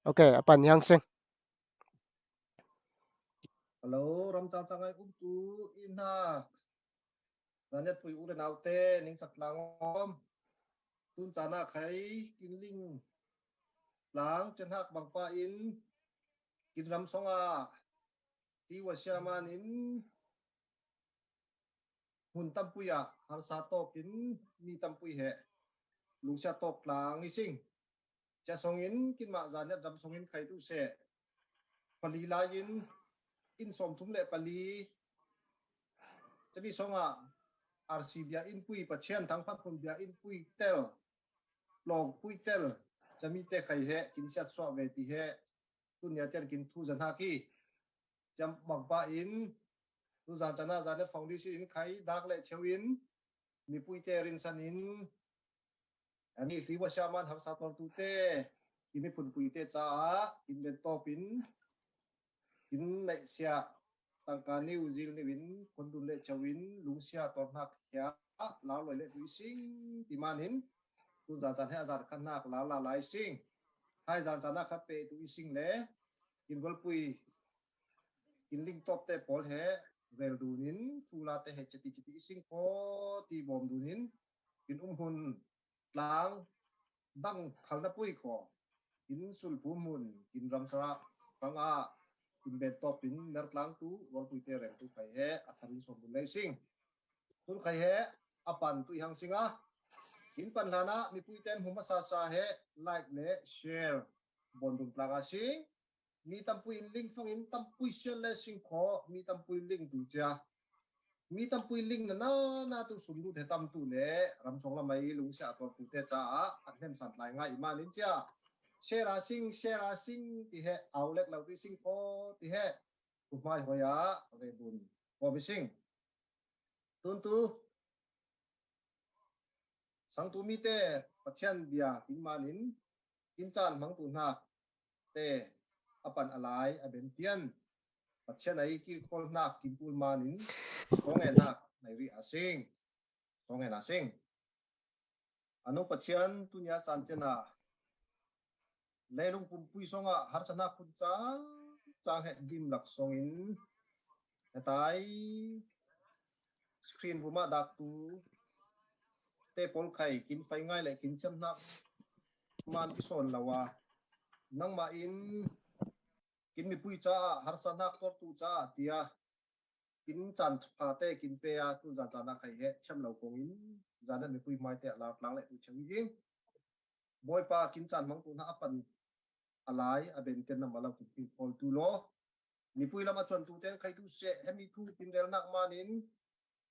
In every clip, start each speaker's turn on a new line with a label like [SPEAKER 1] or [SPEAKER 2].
[SPEAKER 1] Ok, apan yang sing.
[SPEAKER 2] Hello, ram chang chang ai tu in ha. Zanet pui u nau te ning sak langom. Tun chana khai kin ling lang chen hak bang pa in kin ram songa. Ti wa siaman in hun tam pui ya har sa to kin mi tam pui he. Lu sia tok lang ni sing. Cha song in kin ma zanet ram song in khai tu se. Pali la in som thum le pali. Cha bi songa RC bia in pui pa chen thang phat kun bia in pui tel. Long pui telจะมีแต่ใครเหกินเสียสวะเวทีเหตุนยาเจนกินทูจันทากีจำบังปะอินทุจานจันนาจานเนฟองดิชินใครดักเละเชวินมีปุยเตรินสันอินอันนี้รีวชามันหักสาตอนตูเตกินไม่ผลปุยเตจ้ากินเป็นโตปินกินในเสียต่างการนิวซีแลนด์วินคนดูเละเชวินลุงเสียตอนหักเหียลาวเลยเละดุยซิงติมันหินtuจันให้อาจารย์ขันนักลาวลายซิงให้อาจารย์จันนักขับไปตุยซิงเล่กินกอลปุยกินลิงตบเตะบอลเหเวลดูนินฟูลาเตะเหจติซิงพอตีบอมดูนินกินหุ่นล้างดังขันนับปุยก่อกินสุลภูมุนกินรำสระฟังอากินเบ็ดตบปินเนื้อกลางตูวอลปุยเตะแรงตุไข่เหอัฐรินสมบูรณ์เลยซิงตุนไข่เหอปันตุยหังซิงอ่ะกินปัญหานะมีผู้เต้นหัวมาซาซาเหไลค์เละแชร์บนดุมปลากาซิงมีตั้มปุยลิงฟังอินตั้มปุยเชลเลซิงขอมีตั้มปุยลิงดูจ้ามีตั้มปุยลิงน่าตุสมดุลเหตั้มตุเล่รำสองละไม่ลุงเสียตัวตุเตจ้าอันเทมสันไลง่ายมานินจ้าเชราซิงที่เหเอาเล็กเราที่ซิงพอที่เหกุมายหอยาเรบุนพอไปซิงตุนตูสังตูมีเตปัจเจียนเบียกินมานินกินจานมังตุนักเตอปันอะไรอเบนเทียนปัจเจียนไหนกินคนนักกินปูลมานินสองเงินนักในวิอาซิงสองเงินอาซิงอนุปัจเจียนตุนยาจันเจนาเลลุงปุ่มปุยสองอ่ะหาชนะคุณจางเหตุดิมหลักสองอินแต่สกรีนบุมาดักตูเตปอลไข่กินไฟง่ายเลยกินจำนักมันอิสอนละว่านังมาอินกินมีปุยจ้าหาสนักตัวตูจ้าเตียกินจันพาเตกินเปียตูจานนักไข่เหช่ำเหล่ากงอินจานนั้นมีปุยไม้เตะลาพลังเลยตูเฉยยิงบอยปากินจันมังตูน่าปันอะไรอเบนเตนนำมาเราตุกินพอลตูโลมีปุยละมาชวนตูเตนไข่ตูเสะให้มีทูกินเรลนักมานิน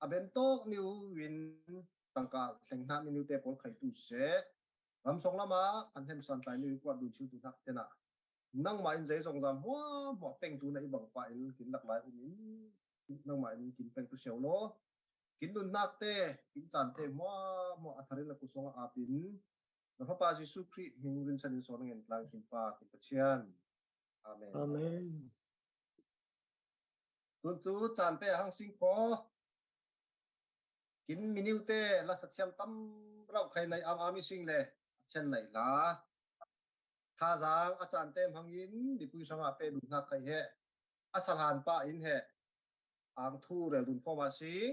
[SPEAKER 2] อเบนโตนิววินตั้งกาแข่งขันนิวเตปอลไข่ตูเสะรำสองละมาอันเทมสันไตนิวกว่าดูชิวตูนักเตนะนั่งมาอินใจสองสามหัวเป็งตูในบังปะอินกินหลากหลายอุ้มนั่งมาอินกินเป็งตูเสียวโลกินดุนนักเตกินจานเตมัวอัฐรินละกุศลอาปินแล้วพระปาจิสุครีมิงรินสันสอนเงินกลางกินปากินปะเชียนอาเมน
[SPEAKER 1] อาเมน
[SPEAKER 2] ตุจานเป้หังสิงคอกินมินิวเต้ละสัตย์เชียมตั้มเราใครในอามิสิงเลยเช่นไหนล่ะท่าจางอาจารย์เต็มหังยินดิปุยสังอาเปดุนักใครเหอาสถานป้าอินเหอ่างทูเรลดุนฟอร์มาสิง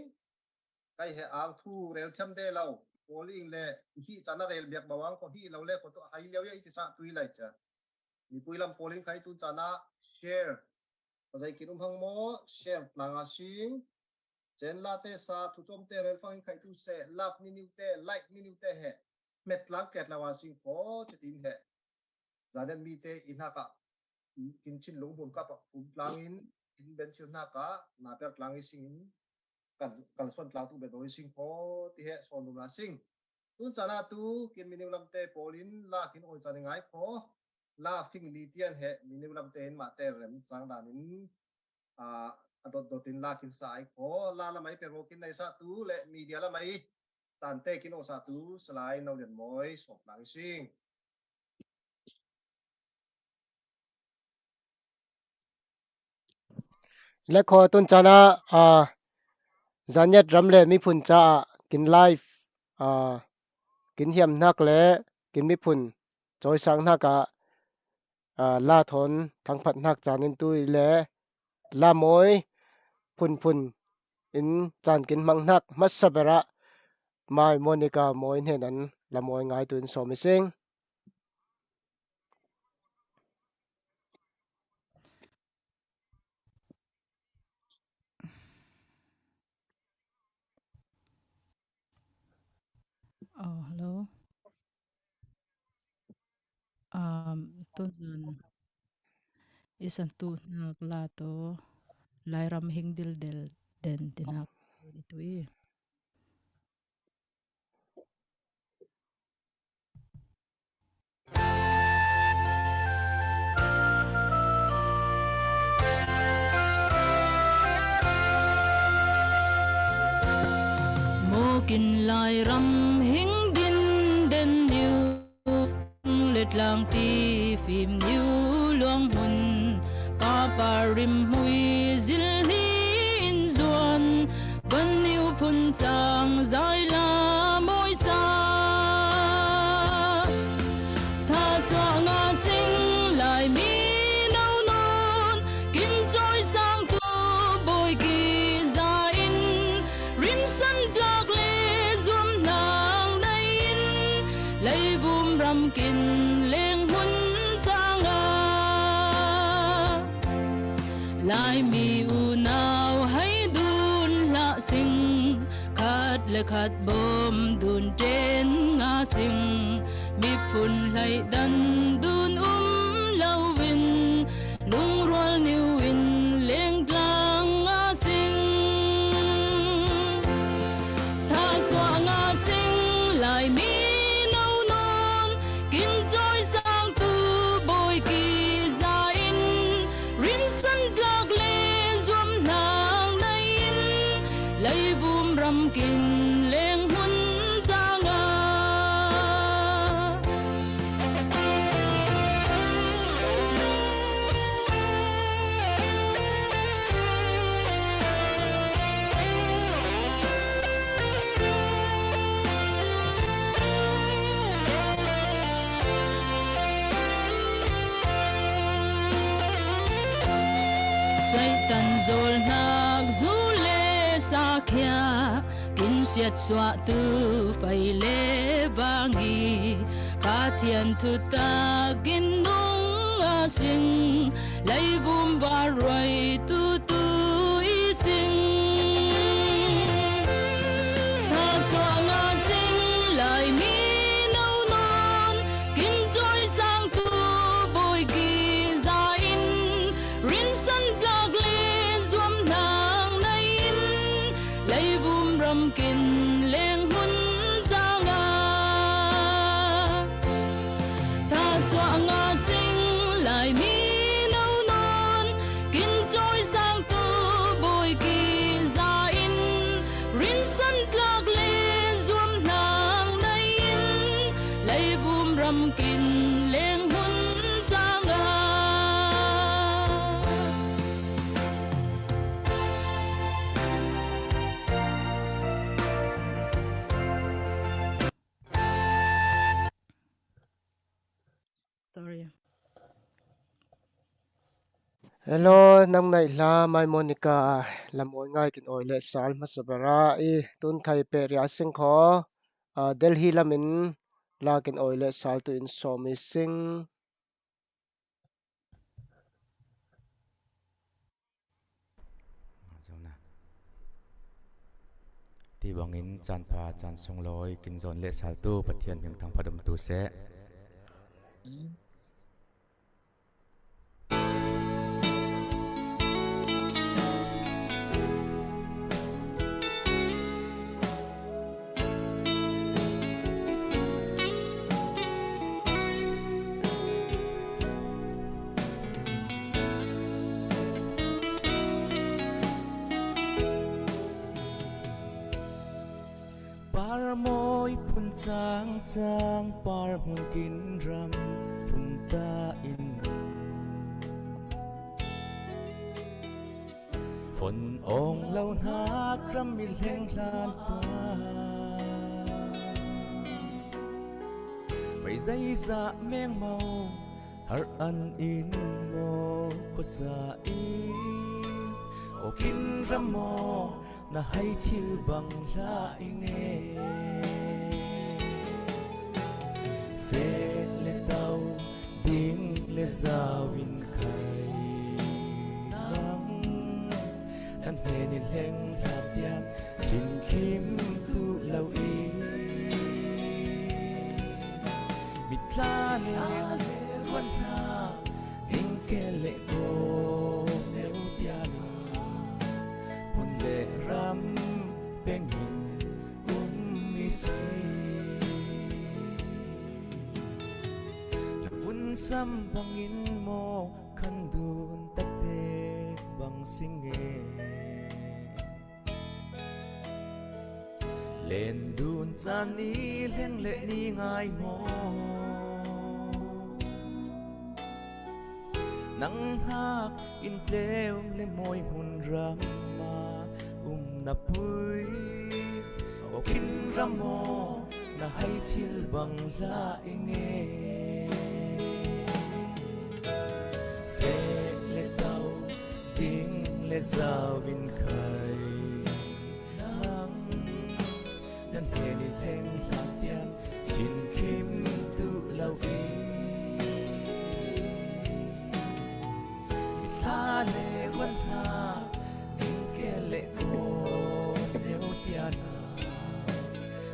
[SPEAKER 2] ใครเหอ่างทูเรลเชื่อมเดเราโอลิงเลยที่จันนเรลเบียกบาวางก็ที่เราเล่คนตัวไฮเลี้ยวยังอิติสระตุยเลยจ้ะมีปุยลำโพลิงใครตุนจันนะแชร์ภาษากินพังโมแชร์พลังอาสิงเจนลาเตสาทุจมเตเรลฟังใครตุเสลับนินิวเตไลค์นินิวเตเหเม็ดลังเกตลาวาสิงโคจะตินเหจานันมีเตอินฮักะกินชิ้นหลงบุญกับปุ่มพลังอินเบนชินฮักะนาเปิดพลังอิสิงกันส่วนพลังตุเบดโดยสิงโคที่เหส่วนดุนาสิงตุนจานาตูกินมินิวลำเตโพลินลากินโอนจานง่ายโคลาฟิงลีเทียนเหมินิวลำเตนมาเตเรมสังดานินดตินลากินสายโคลาละไม่เป็นโรกินในสาตูและมีเดียละไม่ตันเตกินโอสาตูสไลน์นาวเดนมอยสอบหลังซิง
[SPEAKER 1] และขอต้นจานะจันยัดรำเล่มีพุ่นจ้ากินไลฟ์กินเหี่ยมนักเละกินมีพุ่นจอยสังนัก ลาทนทั้งผัดนักจานินตุยและลามอยพุนอินจานกินมังนักมัสเบระไม่โมนิกามอยเห็นนั้นลามอยง่ายตุนสอมิเซง
[SPEAKER 3] Hello. Tunan isang tunak lato lairam hingdil del den tinak dito eh. Mokin lairam hingdin den new let lang ti phim new luang hun papa rim hui zil ni in zuan ban new phun chang zai la moi sa tha so nga sing lai mi nau non kim choi sang tu boy ki za in rim san dak le zum nang nai in lai bum ram kin leng hun chang a lai mi u nau hai dun la sing khát le khát bom dun trên nga sing mi phun lai dan dun lau vin lung roal niu win leng tlang nga sing tha so nga sing lai mi nau non kin choi sang tu boy ki za in rin san dak le zum nang nai in lai bum ram kin leng hun chang a Satan zol nak zule sakya kin siat swa tu fai le bangi pathian thu ta kin nung asing lai bum va roi tu tu i sing tha so nga sing lai mi nau non kin choi sang tu boy ki za in rin san dak le zum nang nai in lai bum ram kin leng hun chang a tha so nga sing lai mi nau non kin choi sang tu boy ki za in rin san dak le zum nang nai in lai bum ram kin leng hun chang a Sorry.
[SPEAKER 1] hello nam nai la mai monica lamoi ngai kin oi le sal masabara i tun thai pe ria sing kho delhi lamin la kin oi le sal tu in somi sing
[SPEAKER 4] Zona ti bangin chan pa chan sung loi kin zon le sal tu pathian hing thang padam tu se par moi phun chang chang par hung kin ram phun ta in phun ong lau na kram mi leng lan pa phải dây dạ meng màu har an in mo ko sa in o kin ramo na hay thil bang la inge fe le tau ding le zawin khai nang an he ni leng hlat yan chin kim tu lau i mit tla leวันนาอิงเกเลโกเนวเตียนาหุ่นเลรำเป็นหินมิสีและวุ่นซ้ำบังอินโมคันดูนตักเตบังสิงเงเล่นดูนจานนี้เล่งเละนี้ง่ายโมนังหักอินเตวและมวยหุ่นรำมานับปุยโอกินรำโมน่าให้ทิลบังลาเองเฟเลเตาดิ้งเลซาวินไข่นังนั่นเฮนิเทงหลักยันชินคิมตุลาวีเลวันหาอิงเกเลโกเนวเตียนา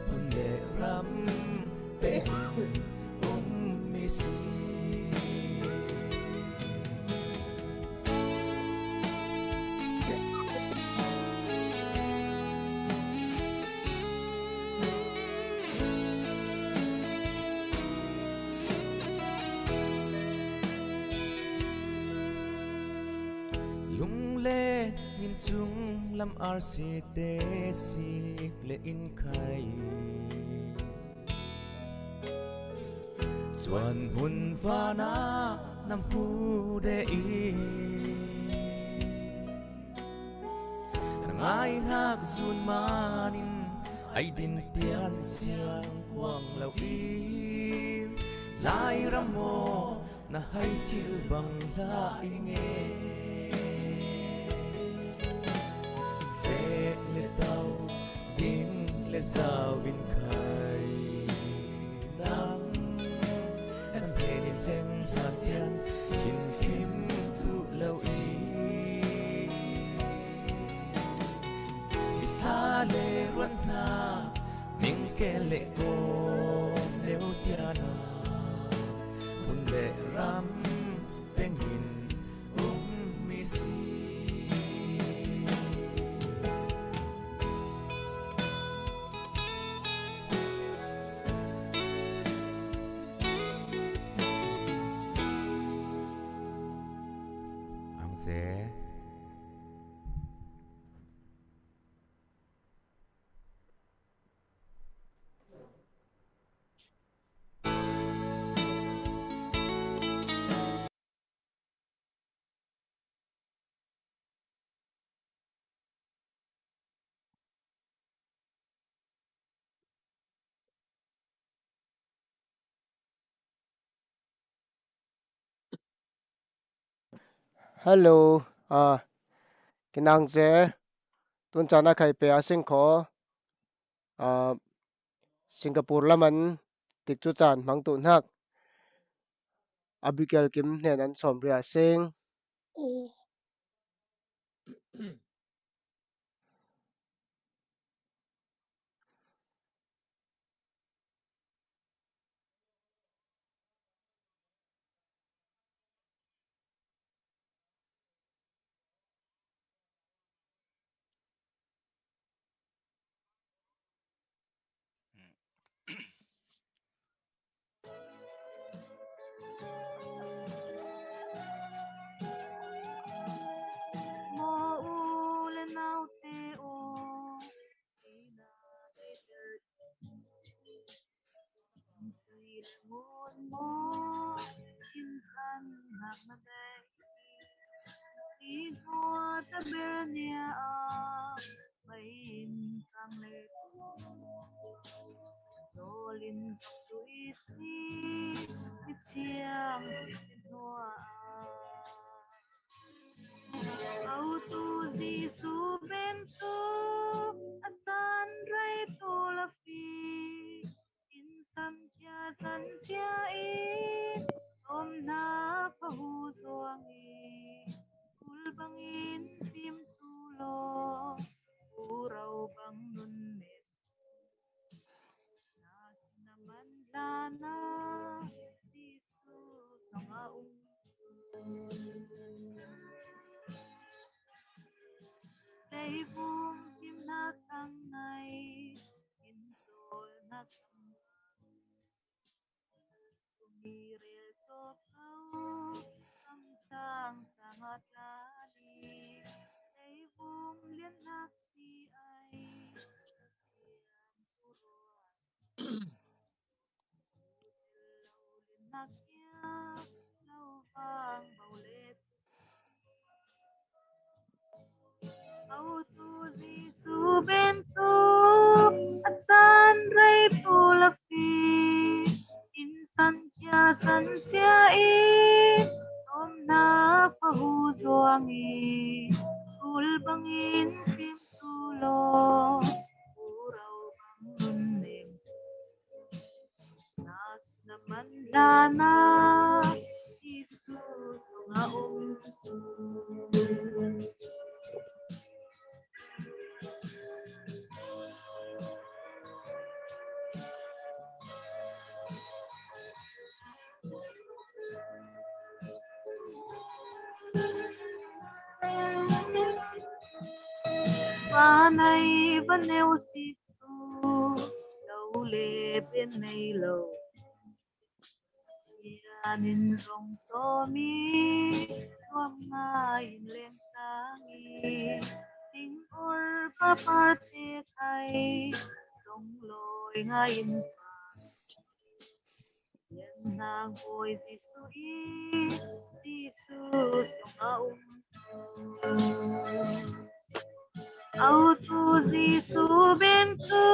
[SPEAKER 4] บุญเลรำเป็นมิสีลุงเล่มินจุงลำอาร์ซีเตซีเลอินไข่ส่วนหุ่นฟ้านาน้ำหูเดอีนางไอหักส่วนมานินไอดินเตียนเชียงกวางแล้วอีลายรำโมน่าให้ทิลบังลาอิงเงและสาวินไข่นังนั่นเพนิเล็งหลัดยันชินคิมตุเล่าอีมิทาเลรันนามิงเกเลโกเนวเตียนาหุ่นเลรำเป็นหินมิสี
[SPEAKER 1] ฮัลโหลกินังเจตุนจานะไข่เปียสิงขอสิงคโปร์ละมันติดจุจานมังตุนฮักอบิเกลกิมเนี่ยนั้นสมเรียสิง
[SPEAKER 5] ngaong Leibung kimnakang ngay Insol nakambang Tumiril tsokaw Ang sang sangat lali Leibung lianak si ay Sian turuan Nakya laubang maulit Autuzi subento asan ray tulafi insan kya sansyai om na pahuzo angi tulbangin tim tulo uraw bangunin naman lana Isus nga Panay banew situ laule penaylo sianin rong somi suam ngayon lentangi ting or paparte kay songloy ngayon pa yan nang boy sisui sisus yung Autuzi subento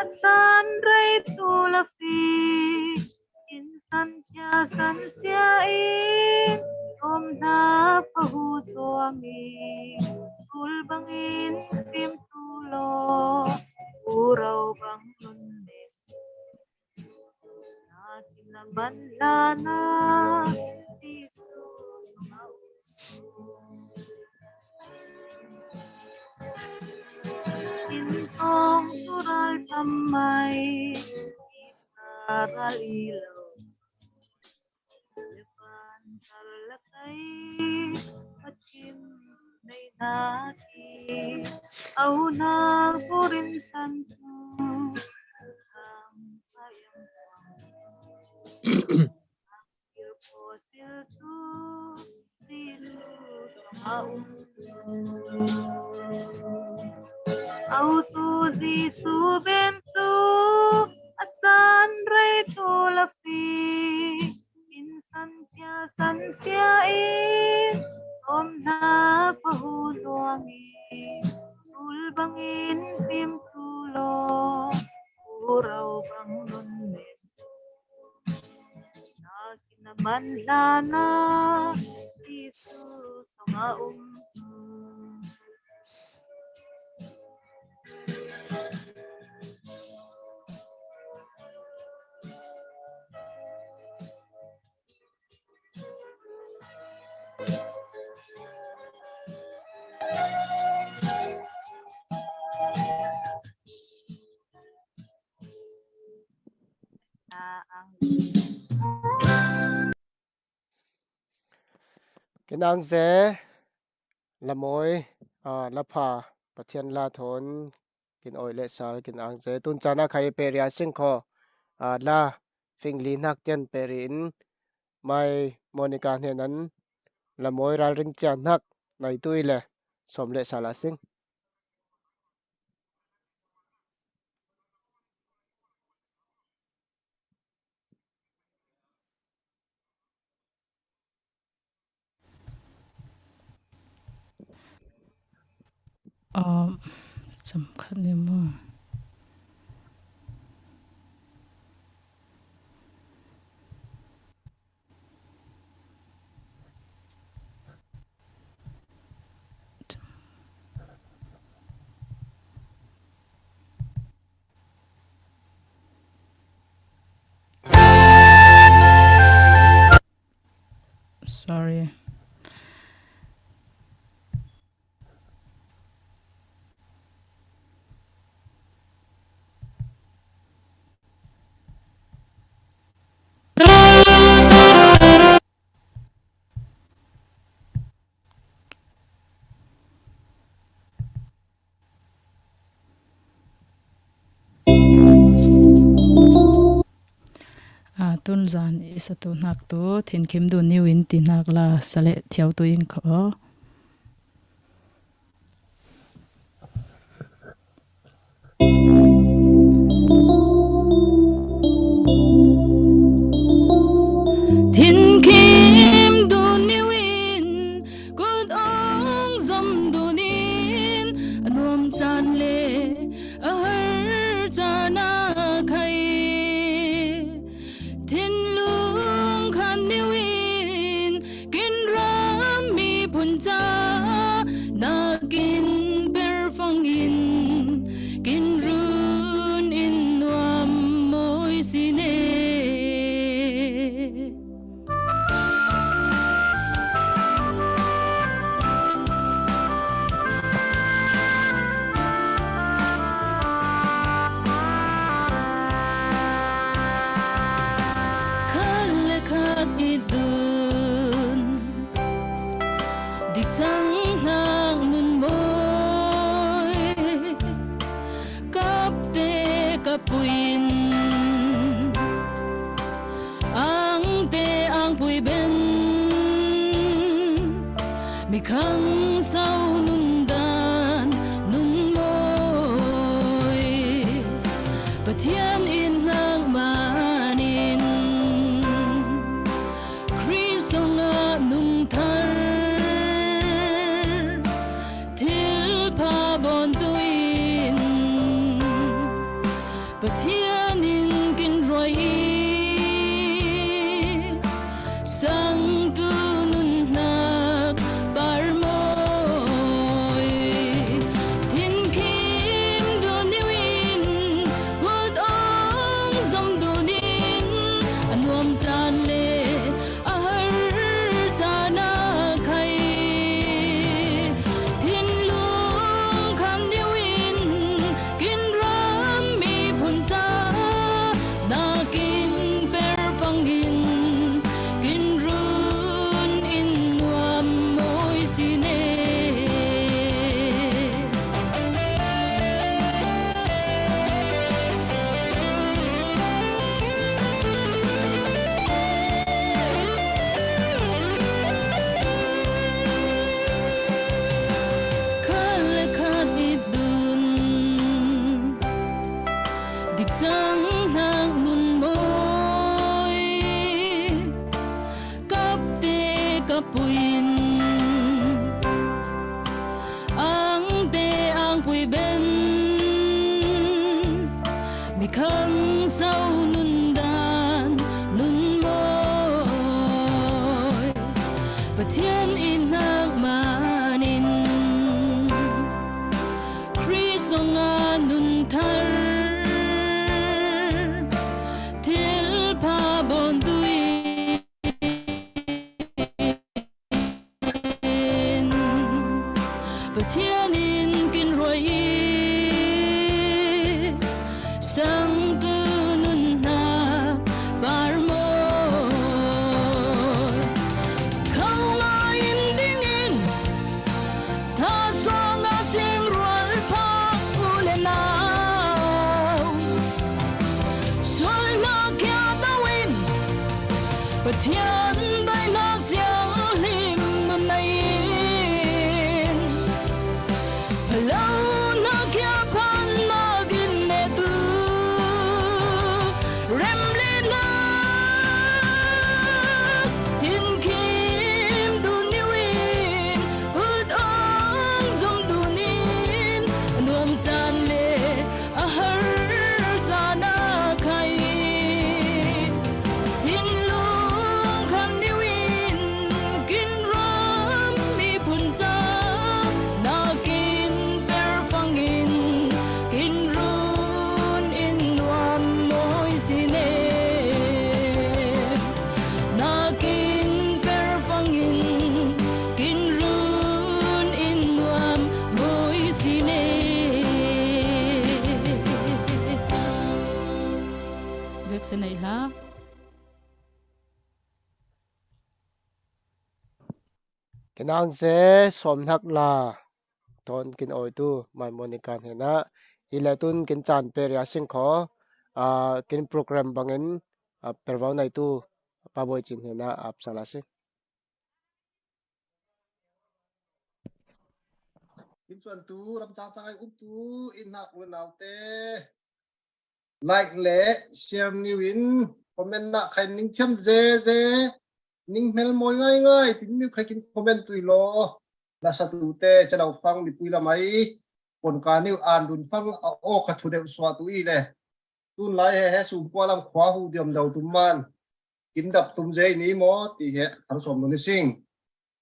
[SPEAKER 5] at sanray tulafi insan kya sansiyain om na pahuso ami tulbangin tim tulo uraw bang nunin natin naman lana Jesus Intong tural kamay isaral ilaw Depan kalakay Pachim nay nati Aunang purinsan ko Ang kayang Ang silpo silto Jesus ang Autuzi subento at sanray tulafi insan kya sansyais om na pahuzo ami tulbangin tim tulo uraw bang nunin nakinaman lana Jesus ang
[SPEAKER 1] Kinang se lamoy lapa pathian la thon kin oi le sal kinang se tun chana khai peria sing kho la fingli nak tian perin mai monica ne nan lamoy ral ring chan nak nai tuile som le sala sing
[SPEAKER 3] sำคัญเนี่ยมั้ง sorry tun zan isa tu nak tu thin kim du ni win ti nak la sale thiau tu in kho thin kim du ni win good ong zom du nin anom chan le a har chana khai thin lung khan ni win kin ram mi phun cha na kin per phong in kin run in nuam moi sine chẳng nàng nun môi cắp tê cắp puin ang tê ang pui ben mi khang sau nun dan nun môi và thiên in nàng manin Krisonga nun thar thiên in kin roi sang tu nun nak bar moi thiên kim do ni win good ong zom do nin anuam chan le a har chana khai thiên lung khan ni win kin ram mi phun cha na kin per phong in kin run in nuam moi sine khale khat idun dik chang nang nun môi cắp tê cắp puin ang tê ang pui ben mi khang sau nun dan nun môi và thiên in nak manin Krisonga nun thar til pa bon tuin và thiên in kin roi sang tu nun nak bar moi khâu nga in ding in tha so nga sing rual pa ule now soi na kya da win but thiên dai nak chiang lim nun nai hello na kya pan na gin ne tu rem le na thiên kim du ni win good ong zom du nin nuam chan le a har chana khai thiên lung khan ni win kin ram mi phun cha na kin per phong in kin run in nuam moi sine na kin per phong in kin run in nuam moi sine việc sẽ này ha
[SPEAKER 1] kinang se som hak la ton kin oi tu mai monica hena ilatun kin chan pe ya sing kho kin program bangin pervau nai tu paboi chin hena ap salase
[SPEAKER 2] in chuan tu ram chang chang ai tu in hak lu nau te like le share ni win comment na khai ning chem ze ning mel moi ngai tin mi khai kin comment tui lo la sa tu te cha dau phang mi pui la mai kon ka ni an dun phang o kha thu de swa tu i le tun lai he su kwa lam khwa hu diam dau tum man kin dap tum je ni mo ti he har som no ni sing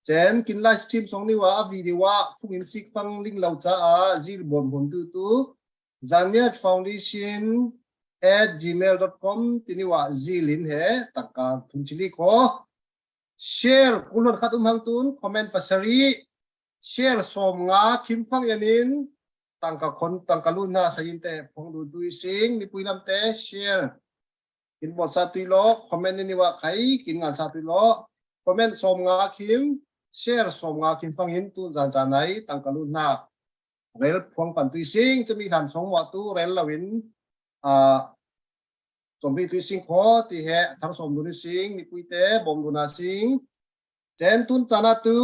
[SPEAKER 2] chen kin live stream song ni wa video wa phung in sik phang ling lau cha a zil bom bom tu Zaniat Foundation @gmail.com tini wa zilin he taka thunchili ko share kulon khatum hangtun comment pasari share som nga kimphang yanin tangka luna sayinte phongdu tui sing ni puilam te share kin bo sa tuilo comment ni wa khai kin ngal sa tuilo comment som nga kim share som nga kimphang in tu jan janai tangka luna rel phong pan tui sing chami han song wa tu rel lawin som bi tui sing kho ti he thar som du ni sing ni pui te bom du na sing chen tun chana tu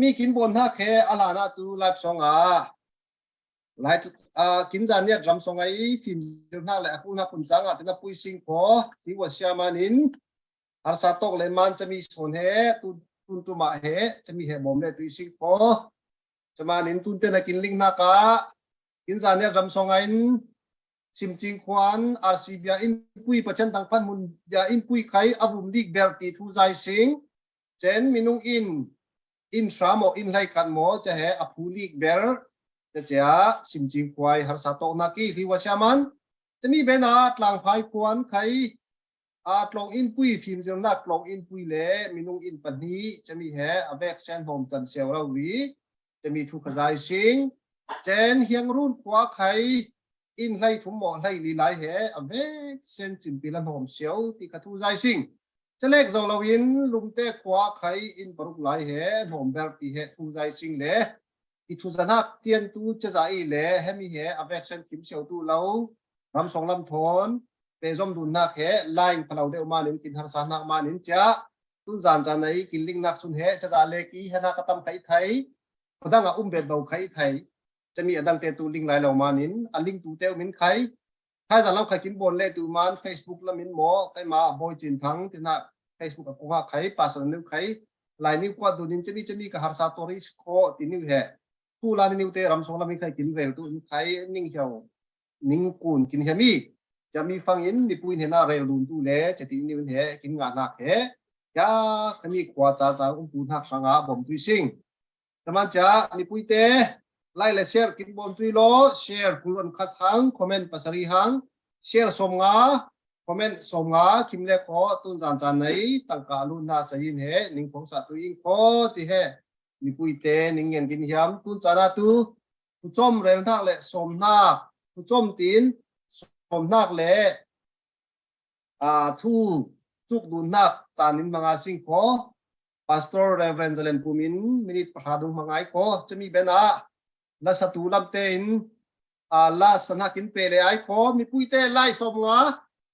[SPEAKER 2] mi kin bon ha khe ala na tu live song live kin jan ne drum song ai film na le aku na kun changa te na pui sing kho ti wa sia manin har sa tok le man chami son he tun tu ma he chami he bom le tui sing kho chamanin tun te na kin ling na ka kin jan ne drum song ai sim ching kwan RCBia in pui pachan tang pan mun ya in pui khai abum dik ber ti thu zai sing chen minung in framo in lai kan mo cha he apulik ber cha cha sim ching kwai har sa to na ki liwa chaman chami bena tlang phai kwan khai tlong in pui phim jong na tlong in pui le minung in pani chami he avek sen hom chan sew ra wi chami thu khazai sing chen hiang run kwa khai in lai thum mo lai li lai he ave sen chim pilan hom seo ti ka thu zai sing chalek zo lawin lungte khwa khai in paruk lai he hom ber ti he thu zai sing le ti thu zanak tian tu cha zai le hemi he ave sen kim seo tu lo ram song lam thon pe zom dun nak he line phalau de ma nin kin har sa nak ma nin cha tu zan jan nai kin ling nak sun he cha za le ki hena ka tam khai thai podanga bet bau khai thaiจะมีอันดังเตตูลิงไลเรามานินอันลิงตูเตวมินใครถ้าจะเราใครกินบนเล่ตูมัน Facebook ละมินหมอใครมาบอยจินทั้งที่น่ะ Facebook กับกูว่าใครปัสสาวะนิ้วใครลายนิ้วกว่าดูนินจะมีกับฮาร์ซาตอริสโคตีนิ้วแห่ผู้ลายนิ้วเตรำสงละมีใครกินเร็วตูใครนิ่งเหี่ยวนิ่งกูนกินเฮมีจะมีฟังยินมีปุยเห็นหน้าเร็วดูตูเล่จะตีนิ้วแห่กินงานหนักแห่ยาจะมีขวาจ้าปูนักสังหาบ่มตุยซิงแต่มันจะมีปุยเตไล่และแชร์กินบนตุยโลแชร์คุนคัดหังคอมเมนต์ภาษารีหังแชร์สมงาคอมเมนต์สมงาคิมเล็กขอตุนจานจานไหนตั้งกาลุนนาสยินเหนิ่งของสัตว์ตัวอิงขอที่เหมีปุยเตนิ่งเงินกินยำตุนจานาตุตุจอมเรื่องทักและสมนาตุจอมตีนสมนักและทูจุกดุนนักจานินมังอาสิงขอพาสตอร์เรเวนเจเลนภูมินมินิตประหาดุงมังไงขอจะมีเบนาลาสตูลำเตนลาสนากินเปเลยไอ้ขอมีปุยเตไล่สมงา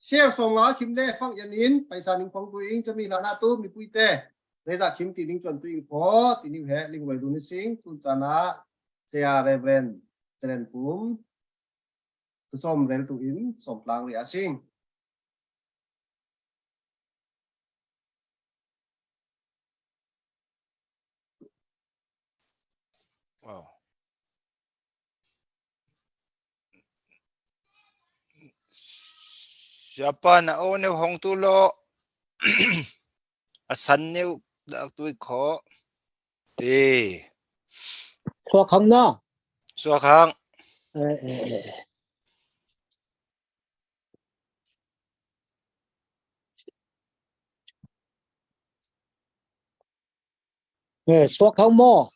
[SPEAKER 2] เชียร์สมงาคิมเล่ฟังยันนินไปสานิงของตัวเองจะมีลานาตูมีปุยเตเรจากคิมตีนิงจนตัวเองขอตีนิวแหลิงไว้ดูนิสิงตุนจานาเซียเรเวนเจเลนภูมิตุจอมเรลตูอินสมพลางเรียสิง
[SPEAKER 6] Siapa nak o new hong tu lo asan new dak tu kho
[SPEAKER 7] Chua khang na
[SPEAKER 6] so khang
[SPEAKER 7] chua khang mo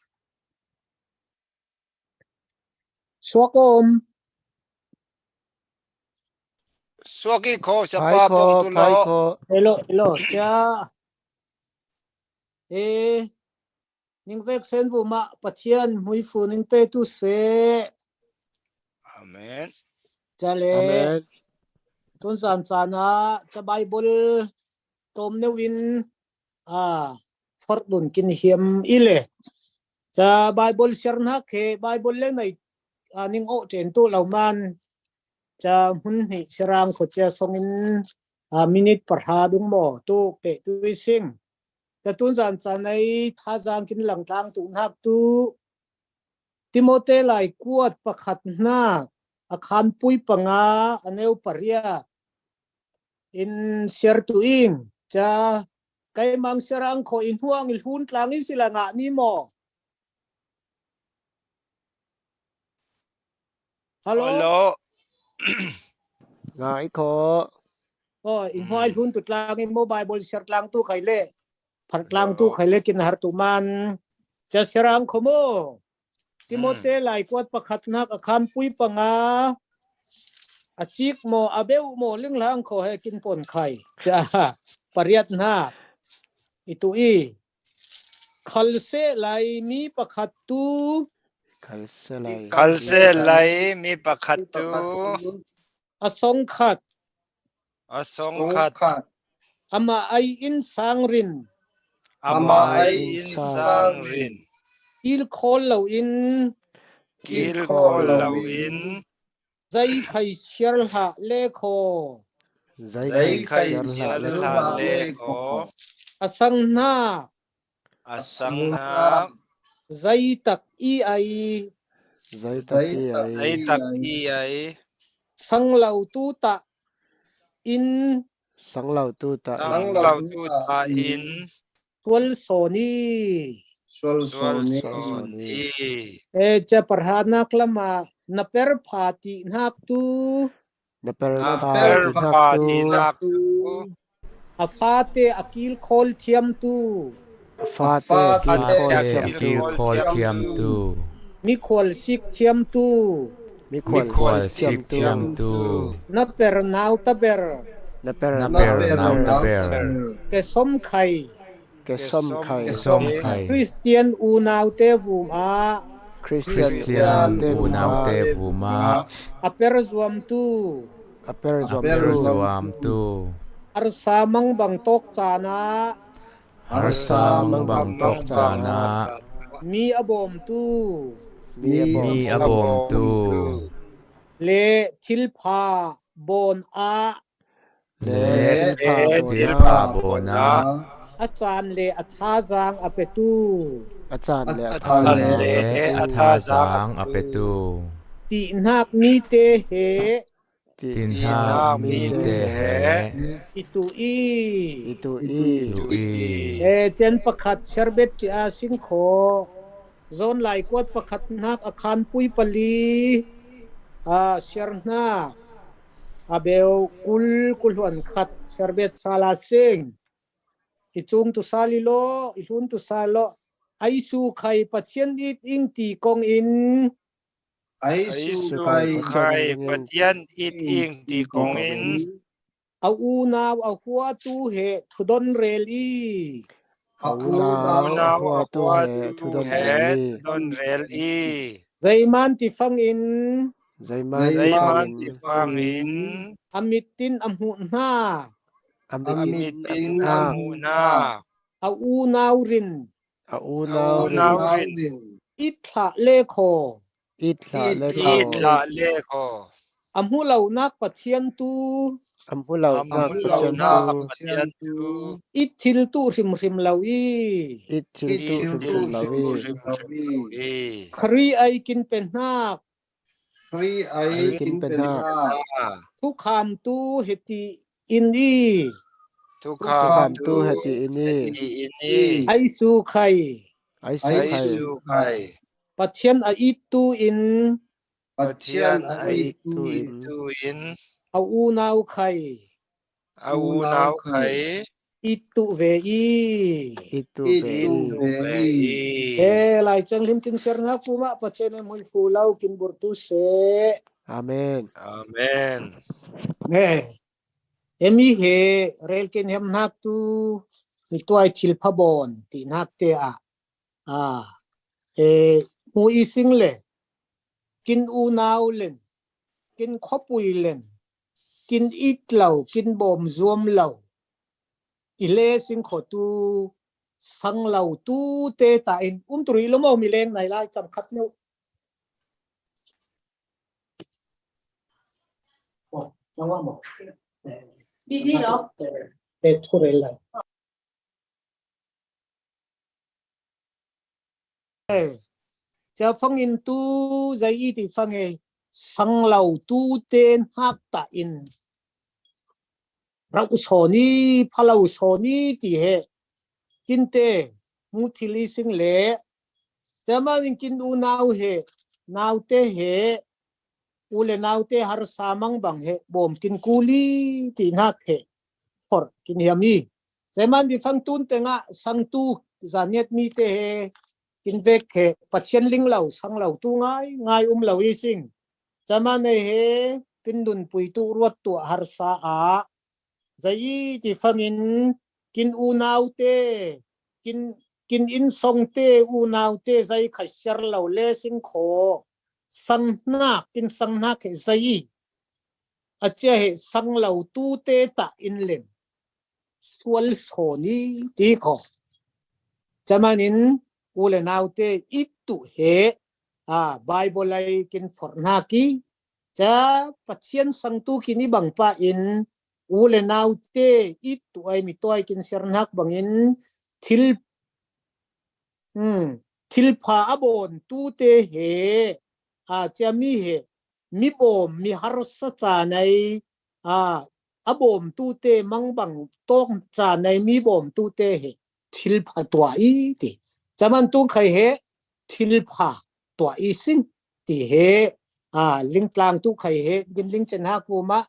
[SPEAKER 7] chua kom
[SPEAKER 6] so ki kho
[SPEAKER 1] ไพ
[SPEAKER 6] siapa
[SPEAKER 1] โค
[SPEAKER 6] bong tu
[SPEAKER 1] ไพ
[SPEAKER 6] lo
[SPEAKER 1] โค
[SPEAKER 7] hello cha ning vek sen vu ma pathian hui fu ning pe tu se
[SPEAKER 6] amen
[SPEAKER 7] cha le
[SPEAKER 1] อาเมน
[SPEAKER 7] ตุนสานสานะจะไบเบิลตรมเนวินฟอร์ดุนกินเฮียมอิเลจะไบเบิลเชร์นักเคไบเบิลเล่นในนิ่งโอเจนตุเหล่ามันจะหุ่นหิสรางขดจะส่งอินมินิทประหาดุงโมตุเปตุวิสิงแต่ตุนสานสาในท่าจางกินหลังกลางตุนหักตุติโมเตไลกวดประคัดนาอาคารปุยปังอาอันเอวปริยาอินเชียร์ตุอิงจะไกมังเสรังขออินห่วงอินหุ่นกลางอิสิลังะนี่โมฮัลโหล
[SPEAKER 6] Hello.
[SPEAKER 1] งายขอ
[SPEAKER 7] อินห่วงอินหุ่นตุกลางอินโมบายบอลเชียร์กลางตู้ไข่เล่ผัดกลางตู้ไข่เล่กินหาตุมันจะเสรังขโมติโมเตไลกวดประคัดนักอาคารปุยปังอาอาจิกโมอาเบลโมลึงหลังขอให้กินปนไข่จะปริยัตนาอิตุอีคัลเซไลมีประคัดตู
[SPEAKER 1] คัลเซไล
[SPEAKER 6] Kalselay mi pakatu.
[SPEAKER 7] อสงขัด
[SPEAKER 6] Asongkat.
[SPEAKER 7] อามาไออินสังริน
[SPEAKER 6] Amay insang rin.
[SPEAKER 7] อิลโคลเหลาอิน
[SPEAKER 6] Kil ko lawin.
[SPEAKER 7] ใจไข่เชียร์หะเลโค
[SPEAKER 1] ใจ
[SPEAKER 6] Day
[SPEAKER 1] ไข่
[SPEAKER 6] kay
[SPEAKER 1] เชียร์ละ
[SPEAKER 6] siyalhale ko.
[SPEAKER 7] อสังนา
[SPEAKER 6] Asang na.
[SPEAKER 7] ใจตักอีไอ
[SPEAKER 1] ใจตะกี้ไอ
[SPEAKER 6] Ay taki ay.
[SPEAKER 7] สังเหลาตูตะอิน
[SPEAKER 1] สังเหล่าตูตะ
[SPEAKER 6] Ang lautu tain.
[SPEAKER 7] ทวลโซนี
[SPEAKER 6] Swal
[SPEAKER 1] Soni.
[SPEAKER 6] soni.
[SPEAKER 7] จะประหารนักละมานับเปรพาตินักตู
[SPEAKER 1] นับเป็นพา
[SPEAKER 6] Naper
[SPEAKER 1] ตินัก
[SPEAKER 6] pa
[SPEAKER 1] ตู
[SPEAKER 6] dinaktu.
[SPEAKER 7] อาฟาเตอากิลโคลเทียมตู
[SPEAKER 1] ฟาเตกินโค
[SPEAKER 6] Fate
[SPEAKER 1] เทียม
[SPEAKER 4] Akil
[SPEAKER 1] ตู
[SPEAKER 4] kol tiam tu.
[SPEAKER 7] มีควลซิกเทียมตู
[SPEAKER 1] มีควร
[SPEAKER 4] Mikwal
[SPEAKER 1] เทียม
[SPEAKER 4] sik
[SPEAKER 1] ตู
[SPEAKER 4] tiam tu.
[SPEAKER 7] นับเปรนาวตะเบร
[SPEAKER 1] นับเป็น
[SPEAKER 4] Naper naw taber.
[SPEAKER 7] เกสมไข่
[SPEAKER 1] แกส้มไข่
[SPEAKER 4] Som kai.
[SPEAKER 7] คริสเตียนอูนาวเตวูมา
[SPEAKER 1] คริสเตียน
[SPEAKER 4] Christian
[SPEAKER 1] เตบุมา
[SPEAKER 4] unaw te vuma.
[SPEAKER 7] อาเปรซวมตู
[SPEAKER 1] อเปรจอม
[SPEAKER 4] Aper
[SPEAKER 1] ตู
[SPEAKER 4] zuam tu.
[SPEAKER 7] อารสามังบังตกจานา
[SPEAKER 4] Harsa mang bang tok sana.
[SPEAKER 7] มีอบอมตู
[SPEAKER 1] มีบอ
[SPEAKER 4] Mi abom tu.
[SPEAKER 7] เลทิลพาบอนอา
[SPEAKER 1] เล
[SPEAKER 4] Le
[SPEAKER 1] พาโบ
[SPEAKER 4] til
[SPEAKER 1] นา
[SPEAKER 4] pa bona.
[SPEAKER 7] อาจารย์เลอัทาจางอเปตู
[SPEAKER 1] อาจารย์และ
[SPEAKER 4] San le athasang apetu.
[SPEAKER 7] ตินักมีเตเห
[SPEAKER 4] Tin ha mi te he.
[SPEAKER 7] อิตุอี
[SPEAKER 1] อิตูอี
[SPEAKER 4] Tu i.
[SPEAKER 7] เจนประคัดเชร์เบตที่อาสิงโคโซนไหลกวดประคัดนักอาคารปุยปลีเชร์นาอาเบลกุลวันขัดเชร์เบตซาลาเซงอิจุงตุซาลิโลอิจุนตุซาโลไอซูไข่ปัจเจนอิดอิงตีกงอิน
[SPEAKER 6] Ay sukay patian it ing ti kongin.
[SPEAKER 7] เอาอูนาวเอาหัวตูเหทุดนเรลี
[SPEAKER 1] เอานาหัวตัวเฮทุดอนเอ
[SPEAKER 6] Het
[SPEAKER 1] ลี
[SPEAKER 6] don rel i.
[SPEAKER 7] ใจมันติฟังอิน
[SPEAKER 1] ใจมา
[SPEAKER 6] Zay man ti pangin.
[SPEAKER 7] อามิตินอัมหุนา
[SPEAKER 1] อามิ
[SPEAKER 6] Amitin amuna.
[SPEAKER 7] เอาอูนาวริน
[SPEAKER 1] อาอูนา
[SPEAKER 6] Unawin.
[SPEAKER 7] อิทะเลโค
[SPEAKER 1] อิทลาเลโก
[SPEAKER 6] Itla leko.
[SPEAKER 7] อัมหุเหล่านักปัจเจียนตู
[SPEAKER 1] อัมพุเหล่านักประจัน
[SPEAKER 6] na
[SPEAKER 1] ตู
[SPEAKER 6] patian tu.
[SPEAKER 7] อิทิลตูริมริมเหล่าอี
[SPEAKER 1] อิทิลตุริมลาวี
[SPEAKER 7] ครีไอกินเป็นนาค
[SPEAKER 1] ไอกินเป็นหน้า
[SPEAKER 7] ทุกคำตูเฮติอินอี
[SPEAKER 6] ทุก
[SPEAKER 1] คำ
[SPEAKER 6] คำ
[SPEAKER 1] ตูเฮติอินี
[SPEAKER 6] อินี่
[SPEAKER 7] ไอซูไข่
[SPEAKER 1] ไอสุ
[SPEAKER 6] ไอ
[SPEAKER 1] ไข่
[SPEAKER 6] สุไข่
[SPEAKER 7] ปัจเจียนไออิตูอิน
[SPEAKER 6] ปัจเจียนไอตูอิน
[SPEAKER 7] เอาอูนาวไข่
[SPEAKER 6] อาวูนาวไข่
[SPEAKER 7] อิตุเวอี
[SPEAKER 1] อิตูเบ
[SPEAKER 6] อินดูเบย
[SPEAKER 7] ไลจังลิมกินเชร์นักปูมะปัจเจนมุยฟูลาวกินบุรตุเส
[SPEAKER 1] อาเมน
[SPEAKER 6] อาเมน
[SPEAKER 7] เอมีเฮเรลกินเฮมนักตูมีตัวไอชิลพบอนตีนักเตะมูอีสิงเลกินอูนาวเลนกินขบุยเลน kin it lau kin bom zoom lau ile sing kho tu sang lau tu te ta in turi lo mo mi leng nai lai cham khat neu nó qua một
[SPEAKER 5] Bị gì đó?
[SPEAKER 7] để thu về lại cha phong in tu zai y thì phong e sang lau tu ten hak ta in rau soni phalau soni ti he kinte muthili sing le jama in kin u nau he nau te he ule nau te har samang bang he bom kin kuli ti nak he for kin yami zaman di fang tun te nga sang tu zaniet mi te he kin vek he pathian ling lau sang lau tu ngai lau i sing zaman ne he kin dun pui tu ruat tu har sa a zai ti fangin kin u nau te kin in song te u nau te zai khashar lau le sing kho sang na kin sang na ke zai acha he sang lau tu te ta in len sual soni ti ko chamanin ule nau te itu he bible lai kin forna ki cha pathian sang tu kini bang pa in ule nau te itu ai mi toy kin sernak bangin thil pha abon tu te he cha mi he mi bom mi har sa cha nai abom tu te mang bang tong cha nai mi bom tu te he thil pha twa i ti chaman tu khai he thil pha twa i sin ti he ling tlang tu khai he gin ling chen ha ku ma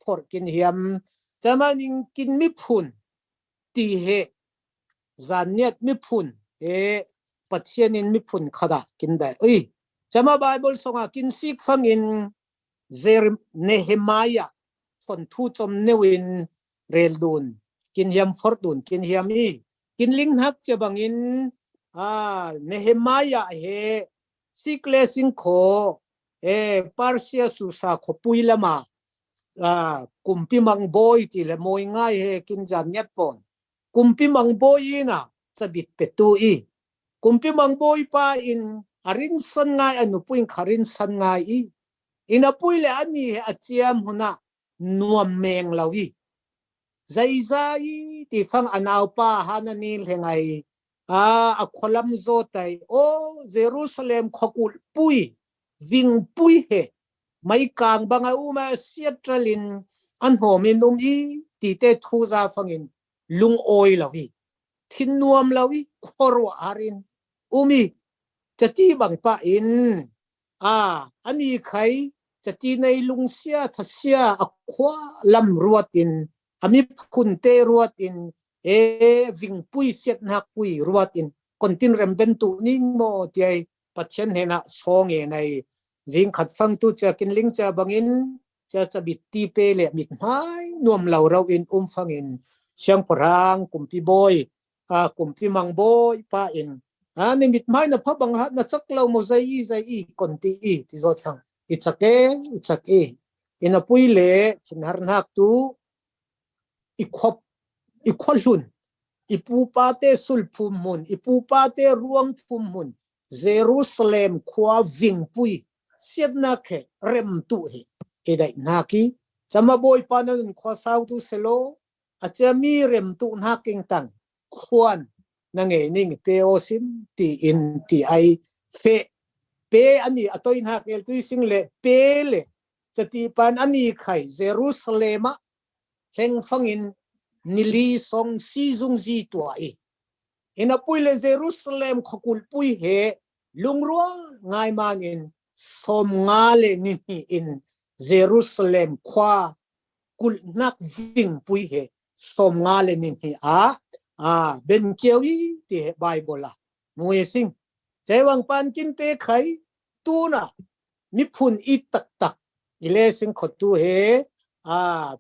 [SPEAKER 7] for kin hiam chaman in kin mi phun ti he zaniet mi phun he pathian in mi phun khada kin dai oi chama bible songa kin sik fangin Nehemiah fon thu chom newin reldun kin hiam fordun kin hiam i kin ling hak che bangin Nehemiah he sikle sing kho Parsia susa kho puilama kumpi mang boy ti le moi ngai he kin jan nyat pon kumpi mang boy na sabit petu i kumpi mang boy pa in arin san ngai anu puin kharin san ngai i ina puile ani he achiam huna nuam meng lawi zai ti fang anaw pa hanani lengai a kholam zo tai o Jerusalem khokul pui ving pui he mai kang banga uma siatralin an homin i ti te thu za fangin lung oi lawi thin nuam lawi khorwa arin umi chati bang pa in ani khai chati nei lung sia thasia akhwa lam ruatin ami khun te ruatin ving pui set na pui ruatin kontin remben tu ning mo tiai pathian hena song e nei jing khat fang tu cha kin ling cha bangin cha bit ti pe le mit mai nuam lau rau in fangin siang parang kumpi boy kumpi mang boy pa in ni mit mai na pha bang hat na chak lau mo zai konti i ti zot fang ichake ina puile chinhar nak tu ikhwalun ipupate sulpumun ipupate ruang pumun Jerusalem khwa vingpui siatna khe rem tu he edai naki chama boy panan khwa sau tu selo achami rem tu naking tang khwan nange ning pe osim ti in ti ai fe pe ani atoin hak el tu sing le pe le chati pan ani khai Jerusalem heng fangin nili song si zung ji tua e ina puile Jerusalem khokul pui he lungrual ngai manin som ngale ni in Jerusalem khwa kul nak ving pui he som ngale ni ben kewi ti Bible la muesing chewang pan kin te khai tu na mi phun i tak ile sing khotu he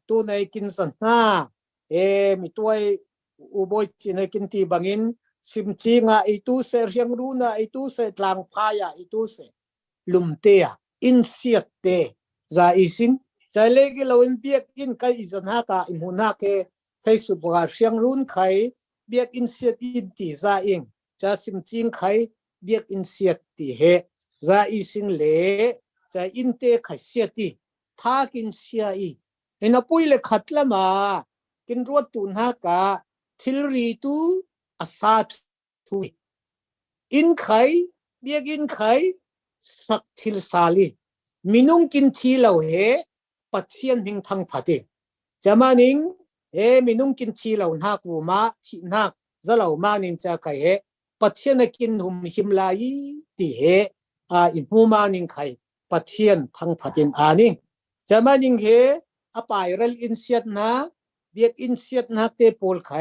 [SPEAKER 7] tu nei kin san na mi tuai uboi chine kin ti bangin simchi nga itu se riang runa itu se tlang phaya itu se lumtea in siat te za isin ใจเล็กเราเบียกอินใครอิจนาคาอิมหุนาเคเฟซบุ๊กเสียงรุ่นใครเบียกอินเสียอินตีซาเองจะซิมจิงใครเบียกอินเสียตีเฮซาอิสิงเล่จะอินเตะขัดเสียตีท่ากินเสียอีเห็นปุยเล็กขัดละมากินรวดตุนฮากาทิลรีตูอาซาทุยอินใครเบียกอินใครสักทิลซาลีมินุงกินทีเหล่าเฮปัจเจียนหิงทางพัดจะมานิงมินุงกินทีเหล่านักวูมาที่นักจะเหล่ามานินจะใครปัจเจียนกินหุมหิมลายที่อิมูมานิงใครปัจเจียนทางพัดนิงจะมานิงอปายเรลอินเซียตนะเบียกอินเซียตนะเตปอลใคร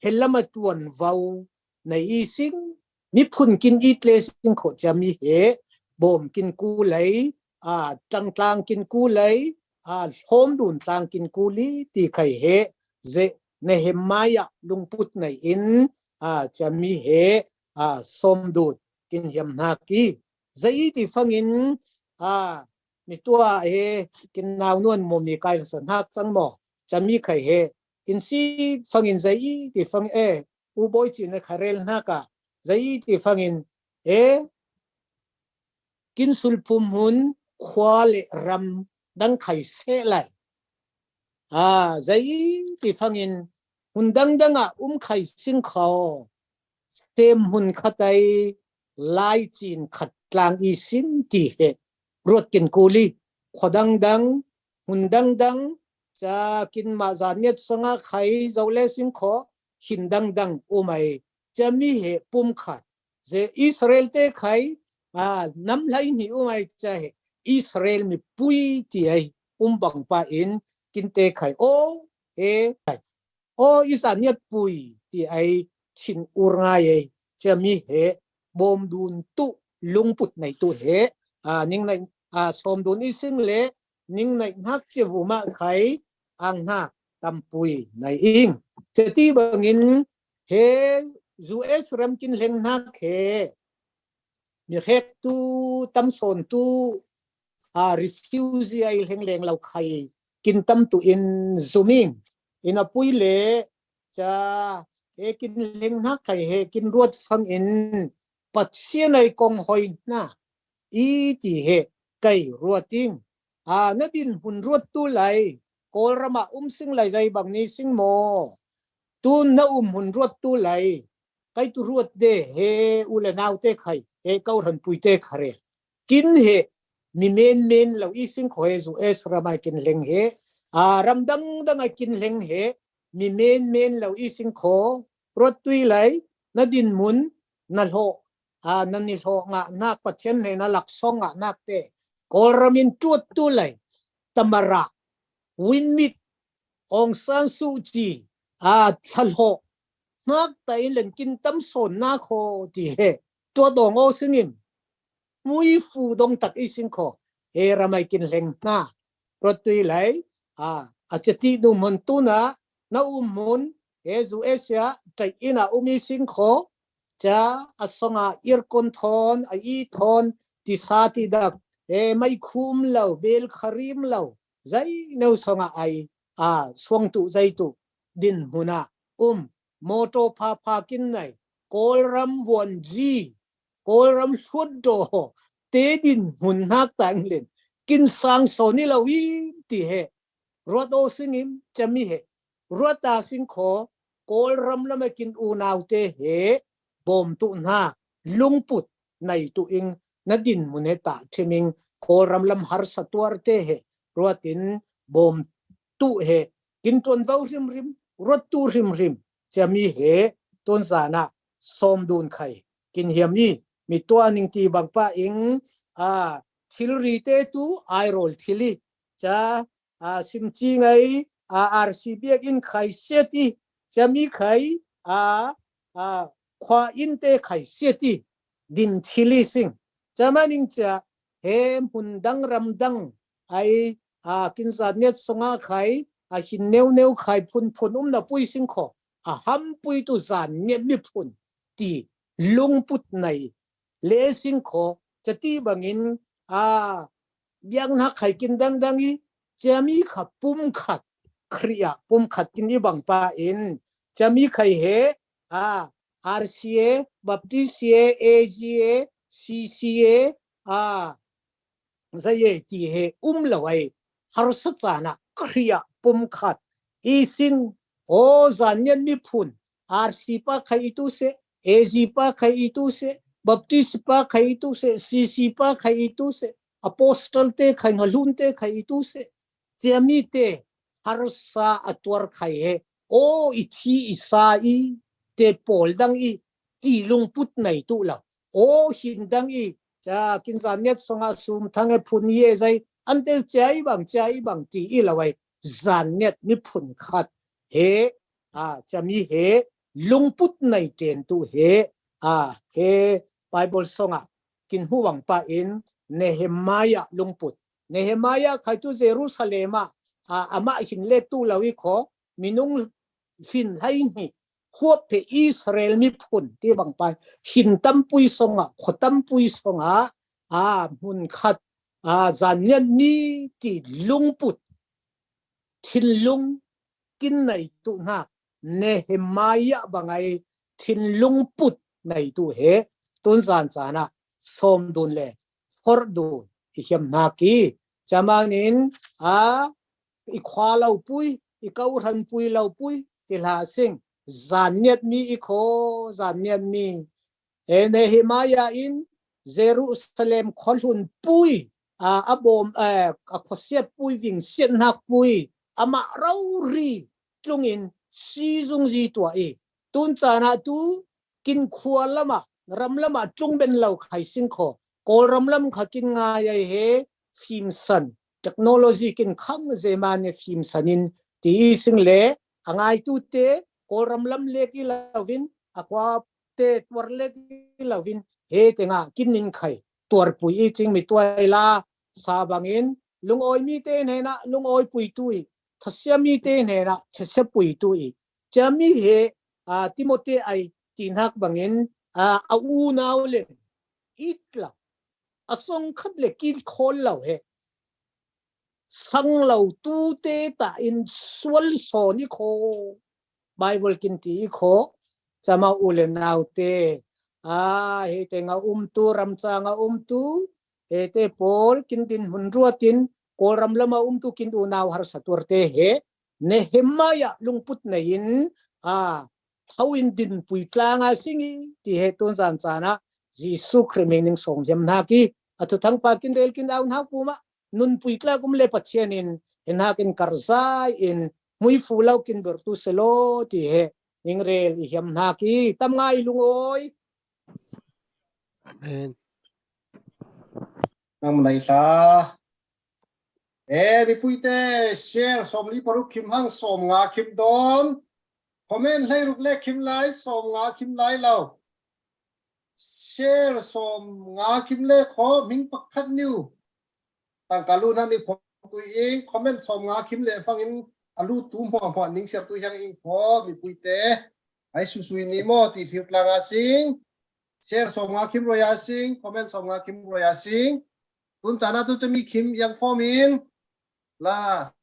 [SPEAKER 7] เฮลมาจวนวาวในอีสิงนิพุนกินอีทเลสิงโคจะมีบ่มกินกูไหลจังกลางกินกูเลยโฮมดุนกลางกินกูลีตีไข่เจในเฮมายะลุงพุทธในอินจะมีสมดุดกินเฮมนากีเจตีฟังอินมีตัวกินนาวนวลมุมมีกายสันหักจังหมอจะมีไข่กินซีฟังอินเจตีฟังอุบอยจีนในคาเรลนักเจตีฟังอินกินสุลพุมหุนควาเลรำดังไข่เสไลใจที่ฟังอินหุนดังไข่สิงเขาเต็มหุนขัดไอลายจีนขัดกลางอีสินที่รถกินกูลีขวดังหุนดังจะกินมาจานเน็ตสงะไข่เจ้าเลสิงขอหินดังไม่จะมีปุ่มขัดเจอิสราเอลเตไข่น้ำไหลนี่ไม่จะอิสราเอลมีปุยที่บังปะอินกินเตะไข่อิสานเนี่ยปุยที่ชินอุรงายจะมีบอมดุนตุลุงปุดในตุนิ่งในสมดุลอีสิงเล่นิ่งในนักเจ้าบุมาไข่อังนักตำปุยในอิงจะที่บางอินจูเอสรำกินเฮงนักมีเรื่องตูตั้มสนตูrefuse ไอ้เรื่องเราใครกินตั้มตูอินซูมิงอินอปุยเล่จะกินเรื่องนักใครกินรวดฟังอินปัจเจียนไอกองหอยน่ะอีที่ไก่รวดติ้งนัดดินหุ่นรวดตู้ไหลโกลมาสิงไหลใจบางนี้สิงโมตูนน่าหุ่นรวดตู้ไหลไก่ตู้รวดเดอุเลนาวเตไข่เก้าหันปุยเตะขะเรกินมีเมนเราอีสิงขอจูเอสรามากินเล็งรำดังกินเล็งมีเมนเราอีสิงขอรถตุยไหลนัดดินมุนนั่นโหนั่นนี่โหงะนักปัจเจนนั่นหลักซองนักเตะกอลมินจุดตุไหลตมระวินมิดองซันซูจีทัลโหนักแต่เล่นกินตั้มสนนักโหที่ตัวดองสิงินมุยฟูดงตักอีสิงขอรำไมกินเล็งน่ารถตุยไหลอาจจะที่ดูมันตุนะน้ามุนจูเอเชียใจอินามีสิงขอจะสงอิรคอนทอนอีทอนที่สาธิดักไม่คุมเหล่าเบลคาริมเหล่าใจเนื้อสงสวงตุใจตุดินหุนาโมโตพากินไหนโกลรัมวันจีโกลรัมสุดโดเตดินหุนนักแต่งเล่นกินสังโซนี่เราวิที่รถโอสิงิมจะมีรถตาสิงขอโกลรัมแล้วไม่กินอูนาวเตบอมตุนาลุงปุดในตุอิงนัดดินมุนตาเทมิงโกลรัมลำฮาร์สตัวเตรถตินบอมตุกินต้นเต้าริมรถตูริมจะมีต้นสานะสมดุลไข่กินเฮียมนี่มีตัวหนึ่งที่บางป้าอิงทิลรีเตตูไอโรลทิลีจะซิมจีไงRCB กินไข่เสียตีจะมีไข่ควาอินเตไข่เสียตีดินทิลีสิงจะมานิงจะมุนดังรำดังกินสารเน็ตสงาไข่หินเนวไข่พุนน่ะปุยสิงขอฮัมปุยตุสารเน็ตมีพุนตีลุงปุดในเลสิงขอจะตีบางอินยังนักไข่กินดังอี จะมีขับปุ่มขัดเครียปุ่มขัดกินอีบังปาอินจะมีใครเหRCA Baptiste AGA CCA จะเยจีเหละไว้ฮาร์สจานะเครียปุ่มขัดอีสิงโอจานยันมีพุน RC ปะใครตุเส AG ปะใครตุเส Baptiste ปะใครตุเส CC ปะใครตุเส Apostle เตใครหลุนเตใครตุเสจะมีเตฮาร์สาอัตวร์ใครเหโออิทีอิสาอีเตปอลดังอีตีลงพุทในตุละโอหินดังอีจะกินจานเน็ตสงอาซุมทั้งพุนเยใจอันเดใจบังตีอีละไว้จานเน็ตมีพุนขัดเฮจะมีเฮลงพุทในเจนตุเฮเฮไบเบิลสงอากินห่วงปาอินเนเฮมายาลงพุทเนเฮมายาใครตุเยรูซาเล็มอามาหินเล็กตุละวิขอมินุงหินให้นี่ควบเพอิสราเอลมีพุนที่บางไปหินตั้มปุยสงขดตั้มปุยสงมุนขัดจานยันมีที่ลุงปุดทินลุงกินในตุนักเนเฮมายะบางไงทินลุงปุดในตุเฮตุนจานจานะสมดุลเลฟอร์ดูอิเฮมนากีจามานินอีควาเราปุยอีกาวรันปุยเราปุยติลาสิงจานเนียดมีอีโคจานเนียดมีเนเฮมายาอินเยรูซาเล็มขอลุนปุยบอมขเสียปุยวิ่งเสียนหักปุยมาเรารีตรงอินซีจงจีตัวตุนจานาตูกินขวาละมารำละมาตรงเป็นเราไข่สิงขอกอรำละมขกินง่ายเฮฟิมสันเทคโนโลยีกินขังเจมาเนฟิมสันินตีสิงเล่ง่ายตุเตกอรำละมเล็กอีลาวินควาเตตัวเล็กอีลาวินเฮเตงากินนินไข่ตัวปุยจริงมีตัวลาซาบังอินลุงออยมีเตนเฮนะลุงออยปุยตุยทัศมีเตนเฮนะทัศปุยตุยจะมีเฮติโมเตไอตินฮักบังอินอูนาวเลอิตลาส่งขัดเล็กินคนเราเฮสังเราตูเตตาอินสวลโซนิโคไบเบิลกินตีโคจะมาอุเลนาวเตเฮเตงาตูรำจางาตูเฮเตโพลกินดินหุ่นรัวตินโกรำละมาตูกินอูนาวหาร์สัตว์เตเฮเนเฮมายะลุงพุทเนยินเขาอินดินปุยกลางสิงที่เฮตุนจานจานะจีสุครีมินิงส่งยำนากีทุทั้งปากินเรลกินเอาหน้ากูมานุนปุยกลางกุมเลปัจเจนินเห็นหากินคาร์ซายอินมุยฟูเลากินเบอร์ตุเซโลที่เฮนิงเรลยำนากีทำไงลุงโอย
[SPEAKER 1] อาเมน
[SPEAKER 2] นำไหนซามีปุยเตเชร์สมลีปรุคิมหังสมงาคิมดอนคอมเมนต์ให้ลูกเล็กคิมไลสมงาคิมไลเราเชร์สมงาคิมเล็กขอมิงปักขัดนิวตั้งการรู้นั่นนี่ผมตัวเองคอมเมนต์สมงาคิมเล็กฟังอินอารูตุ้มพอนิ่งเสียบตัวยังอิงพอมีปุยเตไอสุยนิโมที่ผิวกลางอาสิงเชร์สมงาคิมรอยอาสิงคอมเมนต์สมงาคิมรอยอาสิงตุนจานาตุจะมีคิมยังฟอร์มินลา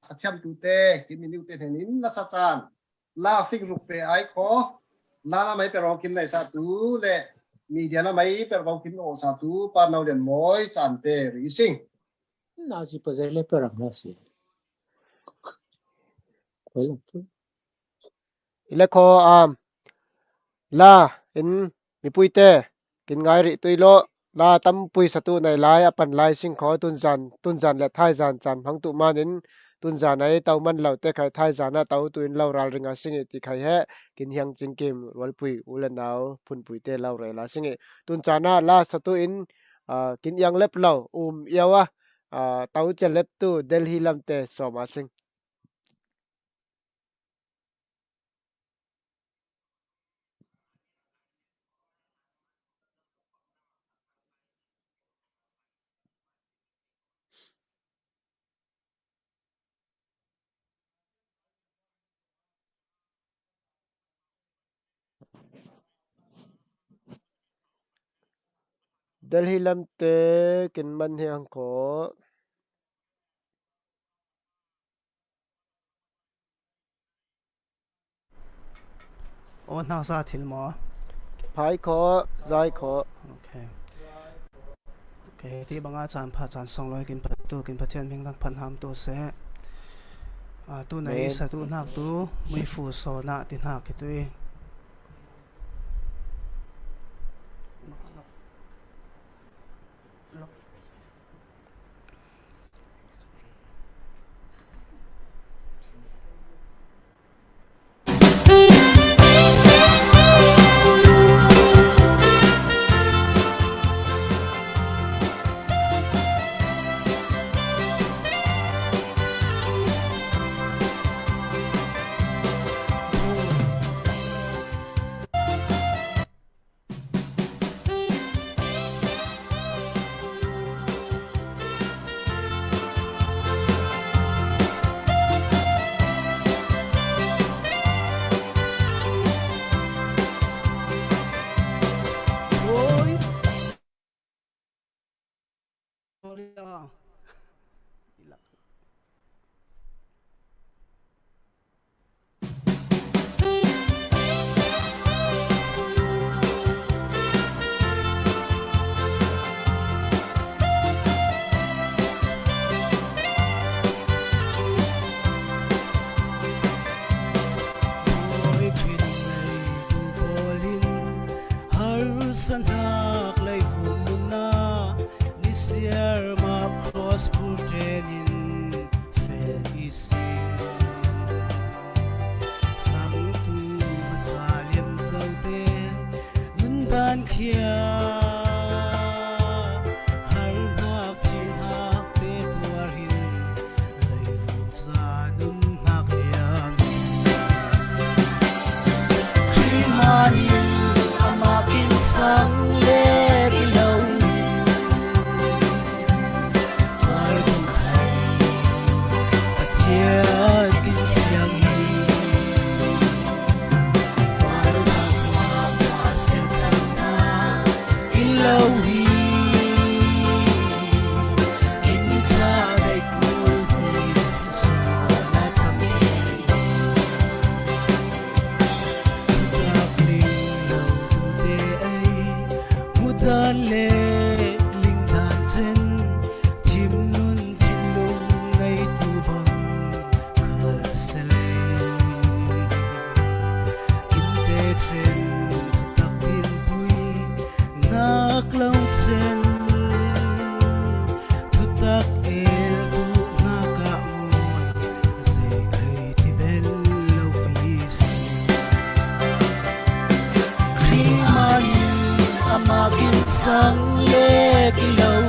[SPEAKER 2] สัจจ์ตุเตคิมนิวเตเทนินลาสัจจ์ลาฟิกรุปเปไอขอลาไม่เป็นรองคิมในสาตุเลมีเดียนะไม่เป็นรองคิมโอสาตุปานเอาเดียนมอยจันเตริสิง
[SPEAKER 7] น่าสิเปเซเลเปรังน่าสิคุยแล้ว
[SPEAKER 1] อิเลโคลาอินมีปุยเตกินไงริตุยโลลาตั้มปุยสตูในลายอปันลายสิงขอตุนจันและท้ายจานจันพังตุมานินตุนจานในเตามันเหล่าเตไข่ท้ายจานะเตาตุนเหล่าราลริงาสิงติไข่แฮกินเฮียงจิงเกมวัลปุยอุเลนาวพุนปุยเตเหล่าไรลาสิงตุนจานะลาสตูอินกินยังเล็บเหล่าเอียวเตาจะเล็บตูเดลฮีลัมเตสอมาสิงเดลฮีลัมเตกินมันเฮียงขอ
[SPEAKER 8] o na sa thil mo
[SPEAKER 1] phai kho zai kho
[SPEAKER 8] okay okay ti banga chan pha chan song loi kin patu kin pathian ming lang phan ham to se tu nei sa tu nak tu mui fu so na ti nak ki tu
[SPEAKER 4] sanak lai vumuna nisiar ma cross purtenin fe ising sang tu masalim zalte mundan khia har nak chin hak te tuarin lai vum zanum hak liang Krimani sang lê cái lâu mar cũng hay ta chia cái xiang hi mar na hoa sen sang na in lâu hi in cha đây cool hi sa na chang hi dan le ling dan chen chim nun chin lung ngai tu bang khal sele kin te chen tak tin pui nak lau chen tu tak el tu na ka mon zai khai ti bel lau fi si Krimani amakin sang le ki lâu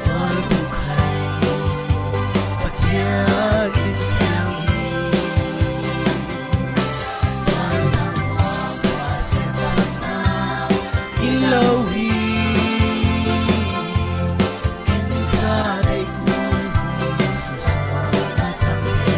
[SPEAKER 4] war tu khai pathian in siang hi war na wa sen sang na in lâu hi in cha dai kul hui su sa na chang he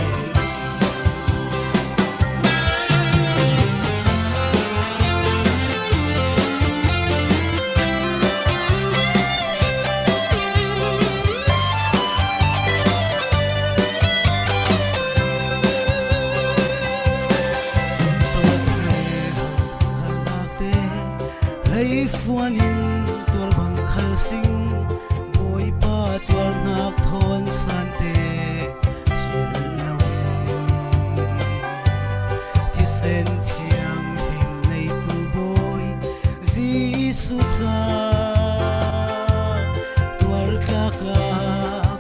[SPEAKER 4] Fuan in tuar bang khal sing boy pa tuar nak thon san te chil lo ti sen chiang him nei tu boy Jisu cha tuar ta ka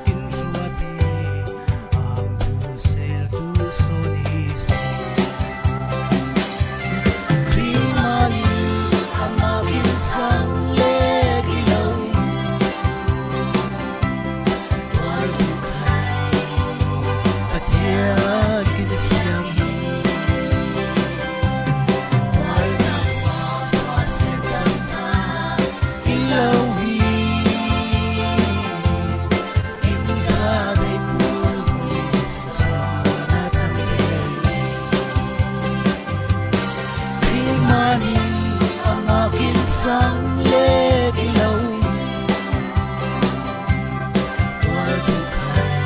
[SPEAKER 4] kin ruati ang tu sel tu soni si Krimani amakin sang le ki lâu war tu khai pathian kin siang hi war na wa sen sang na in lâu hi in cha dai kul hui sa na chang te Krimani amakin sang le ki lâu war tu khai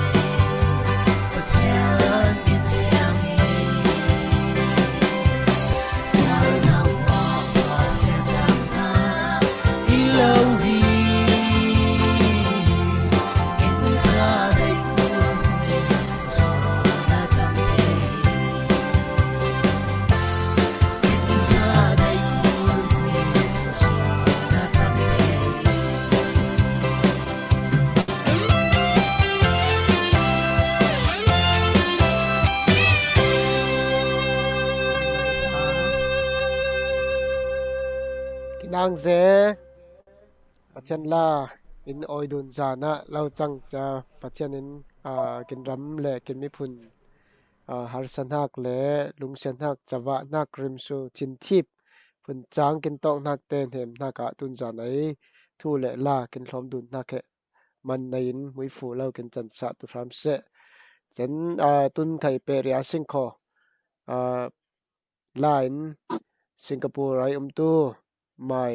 [SPEAKER 4] pathian in siang hi
[SPEAKER 1] nang ze pathian la in oidun zana lau chang cha pathian in kin ram le kin mi phun har san hak le lung san hak chawa nak rim su chin thip phun chang kin tok nak ten hem naka tun zan ai thu le la kin hlom dun nak he man nei in mui fu lau kin chan sa tu ram se chen tun thai pe ria sing kho line Singapore ai tu mai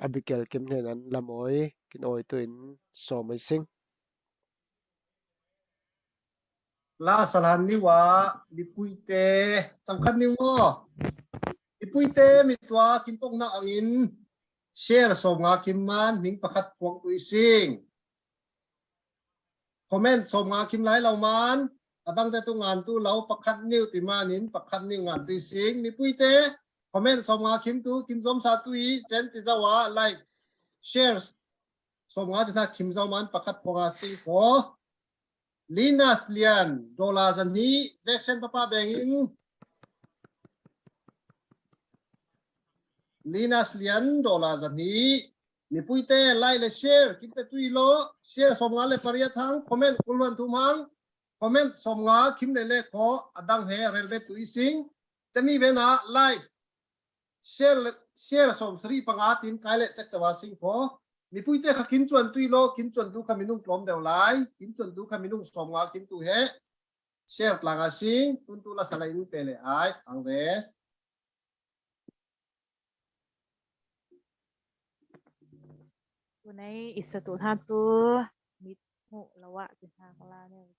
[SPEAKER 1] Abigail kim ne nan lamoi kin oi tu in so mai sing
[SPEAKER 2] la salan ni wa ni puite samkhat ni ngo ni puite mi twa kin tok na angin share som nga kim man ning pakhat puang tu sing comment som nga kim lai lau man adang te tu ngan tu lau pakhat niu ti manin pakhat niu ngan tu sing ni puite comment som nga kim tu kin som sa tu i chen ti zawa like share som nga ta kim zau man pakhat ponga sing ko Linas lian dola zan hi vexen papa bengin Linas lian dola zan hi ni puite lai le share kin pe tui lo share som nga le paria thang comment kulwan tu mang comment som nga kim le le ko adang he relbe tu sing chami bena live share som sri panga tin kai le chak chawa sing ko mi puite kha kin chuan tui lo kin chuan tu khaminung klom deu lai kin chuan tu khaminung som nga kim tu he share tlanga sing tun tu la salai nu pele ai ang ve
[SPEAKER 9] ตัวนี้อิสตุท่าtuมิดหูละวะจิตากลาเนี่ย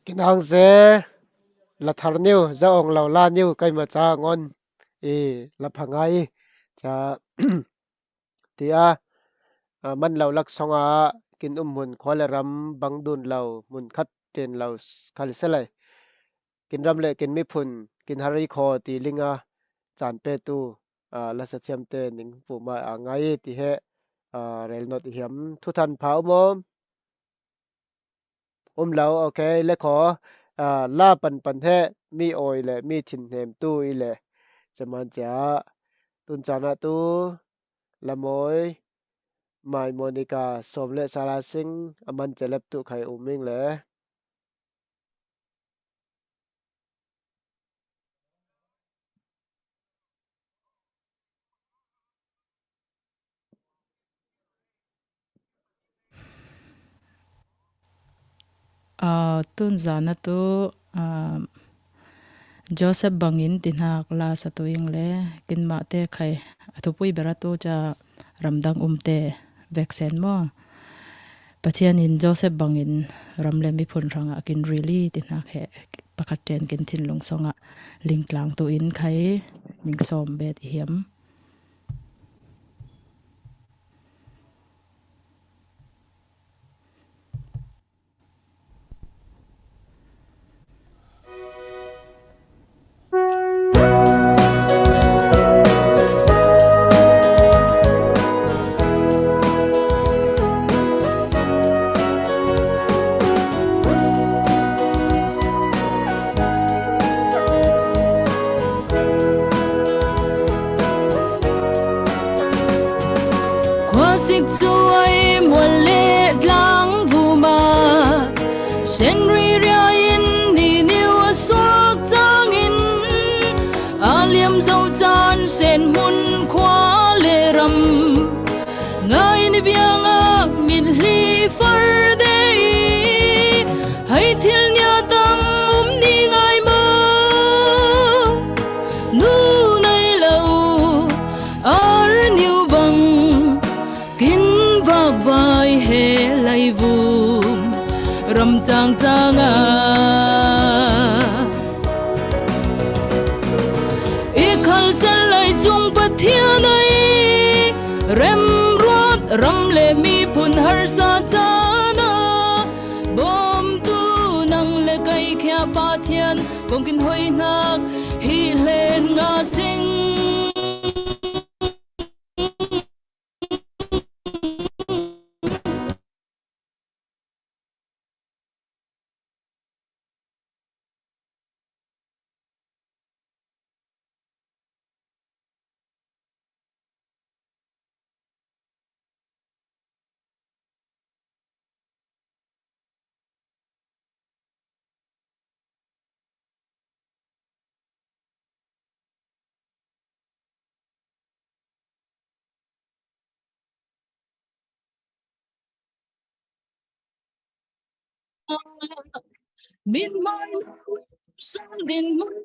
[SPEAKER 1] Kinh hăng dễ là thar niu za ong lau la niu kai ma cha ngon la phangai cha tia man lau lak songa kin mun khwala ram bang dun lau mun khat ten lau khal selai kin ram le kin mi phun kin hari kho ti linga chan pe tu la sa chem te ning pu ma angai ti he rel not hiam thu than phao mom lau okay le kho la pan he mi oi le mi thin hem tu i le chaman cha tun chana tu la moi mai monica som le sala sing aman chelep tu khai uming le
[SPEAKER 3] tun zana tu Joseph bangin tinhak la satuing le kin ma te khai athupui bera tu cha ramdang umte vaccine mo pathian in Joseph bangin ramle mi phun ranga kin really tinhak he pakaten kin thin lung songa lingtlang tu in khai ning som bet hiam Sik chuai mual le lang vuma sen ri ria in ni niu suak chang in aliam zo chan sen mun khwa le ram ngai ni bianga min li far dei hai thil nya tam ni ngai ma nu nai lo ar niu bang kin vak vai he lai vum ram chang chang e khal sal lai chung pathian ai rem ruat ram le mi phun har sa chana bom tu nang le kai khya pathian kong kin hoi nak hi len nga sing min mai sang din mun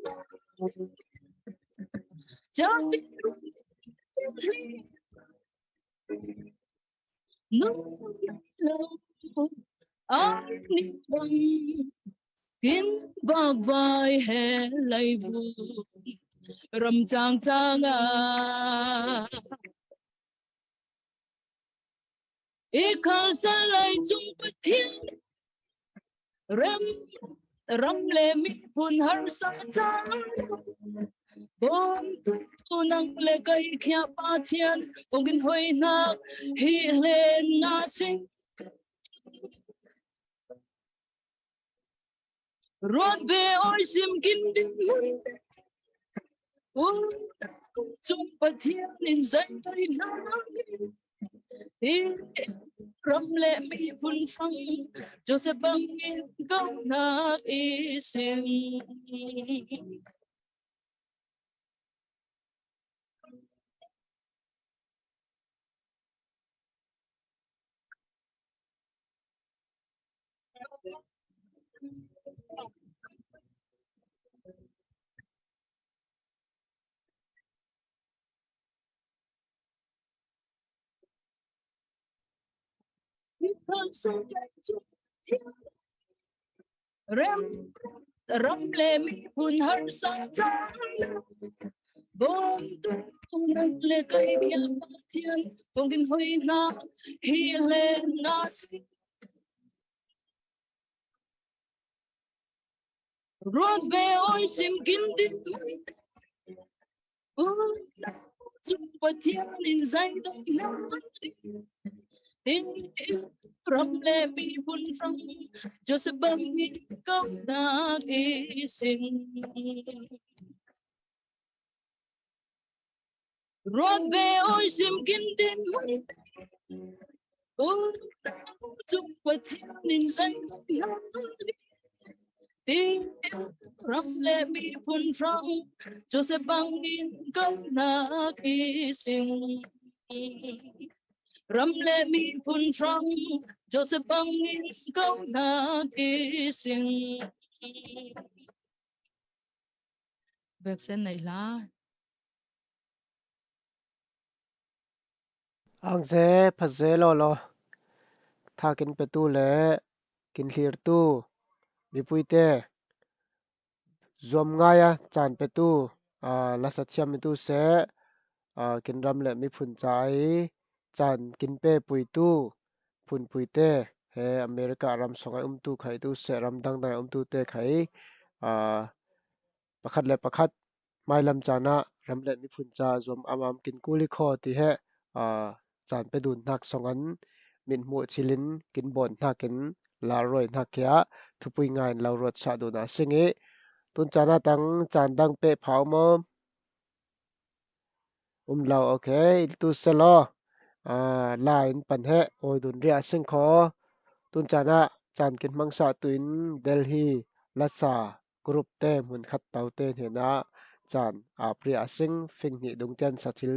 [SPEAKER 3] cha vi no ani bang kin bag vai he lai bu ram chang chang a ikhal sa lai chung pathian ram le mi pun har sa chang bom tu nang le kai khia pa thian ong kin hoi na hi len na sing rod be oi sim kin din mun chung pathian in zai tai na ram le mi pun phang Joseph bang in gong na isim ram le mi pun har sa chang bom tu nang le kai khia pa thian ong kin hoi na hi le na si rod be oi sim kin din chung pathian in zai dai na tin ram le mi pun from Joseph bang in gong na isim rod be oi sim kin din chung pathian in zai dai na tin ram le mi pun from Joseph bang in gong na isim ram le mi pun from Joseph bang in gong na isim việc sen này là
[SPEAKER 1] ang ze phaze lo lo thakin petu le kin hlir tu mi puite zom ngaya chan petu la sathiam mi tu se kin ram le mi phun chai chan kin pe pui tu phun puite he America ram songai tu khai tu se ram dang dai tu te khai pakhat le pakhat mai lam chana ram le mi phun cha zom amam kin kuli kho ti he chan pe dun nak songan min mu chilin kin bon nakin la roi nakya thupui ngai la rot sa du na singi tun chana tang chan dang pe phau mo lao okay tu selo line pan he oi dun ria sing kho tun chana chan kin mangsa tuin Delhi lasa group te mun khat tau te hena chan apria sing phing ni dung chen sa thil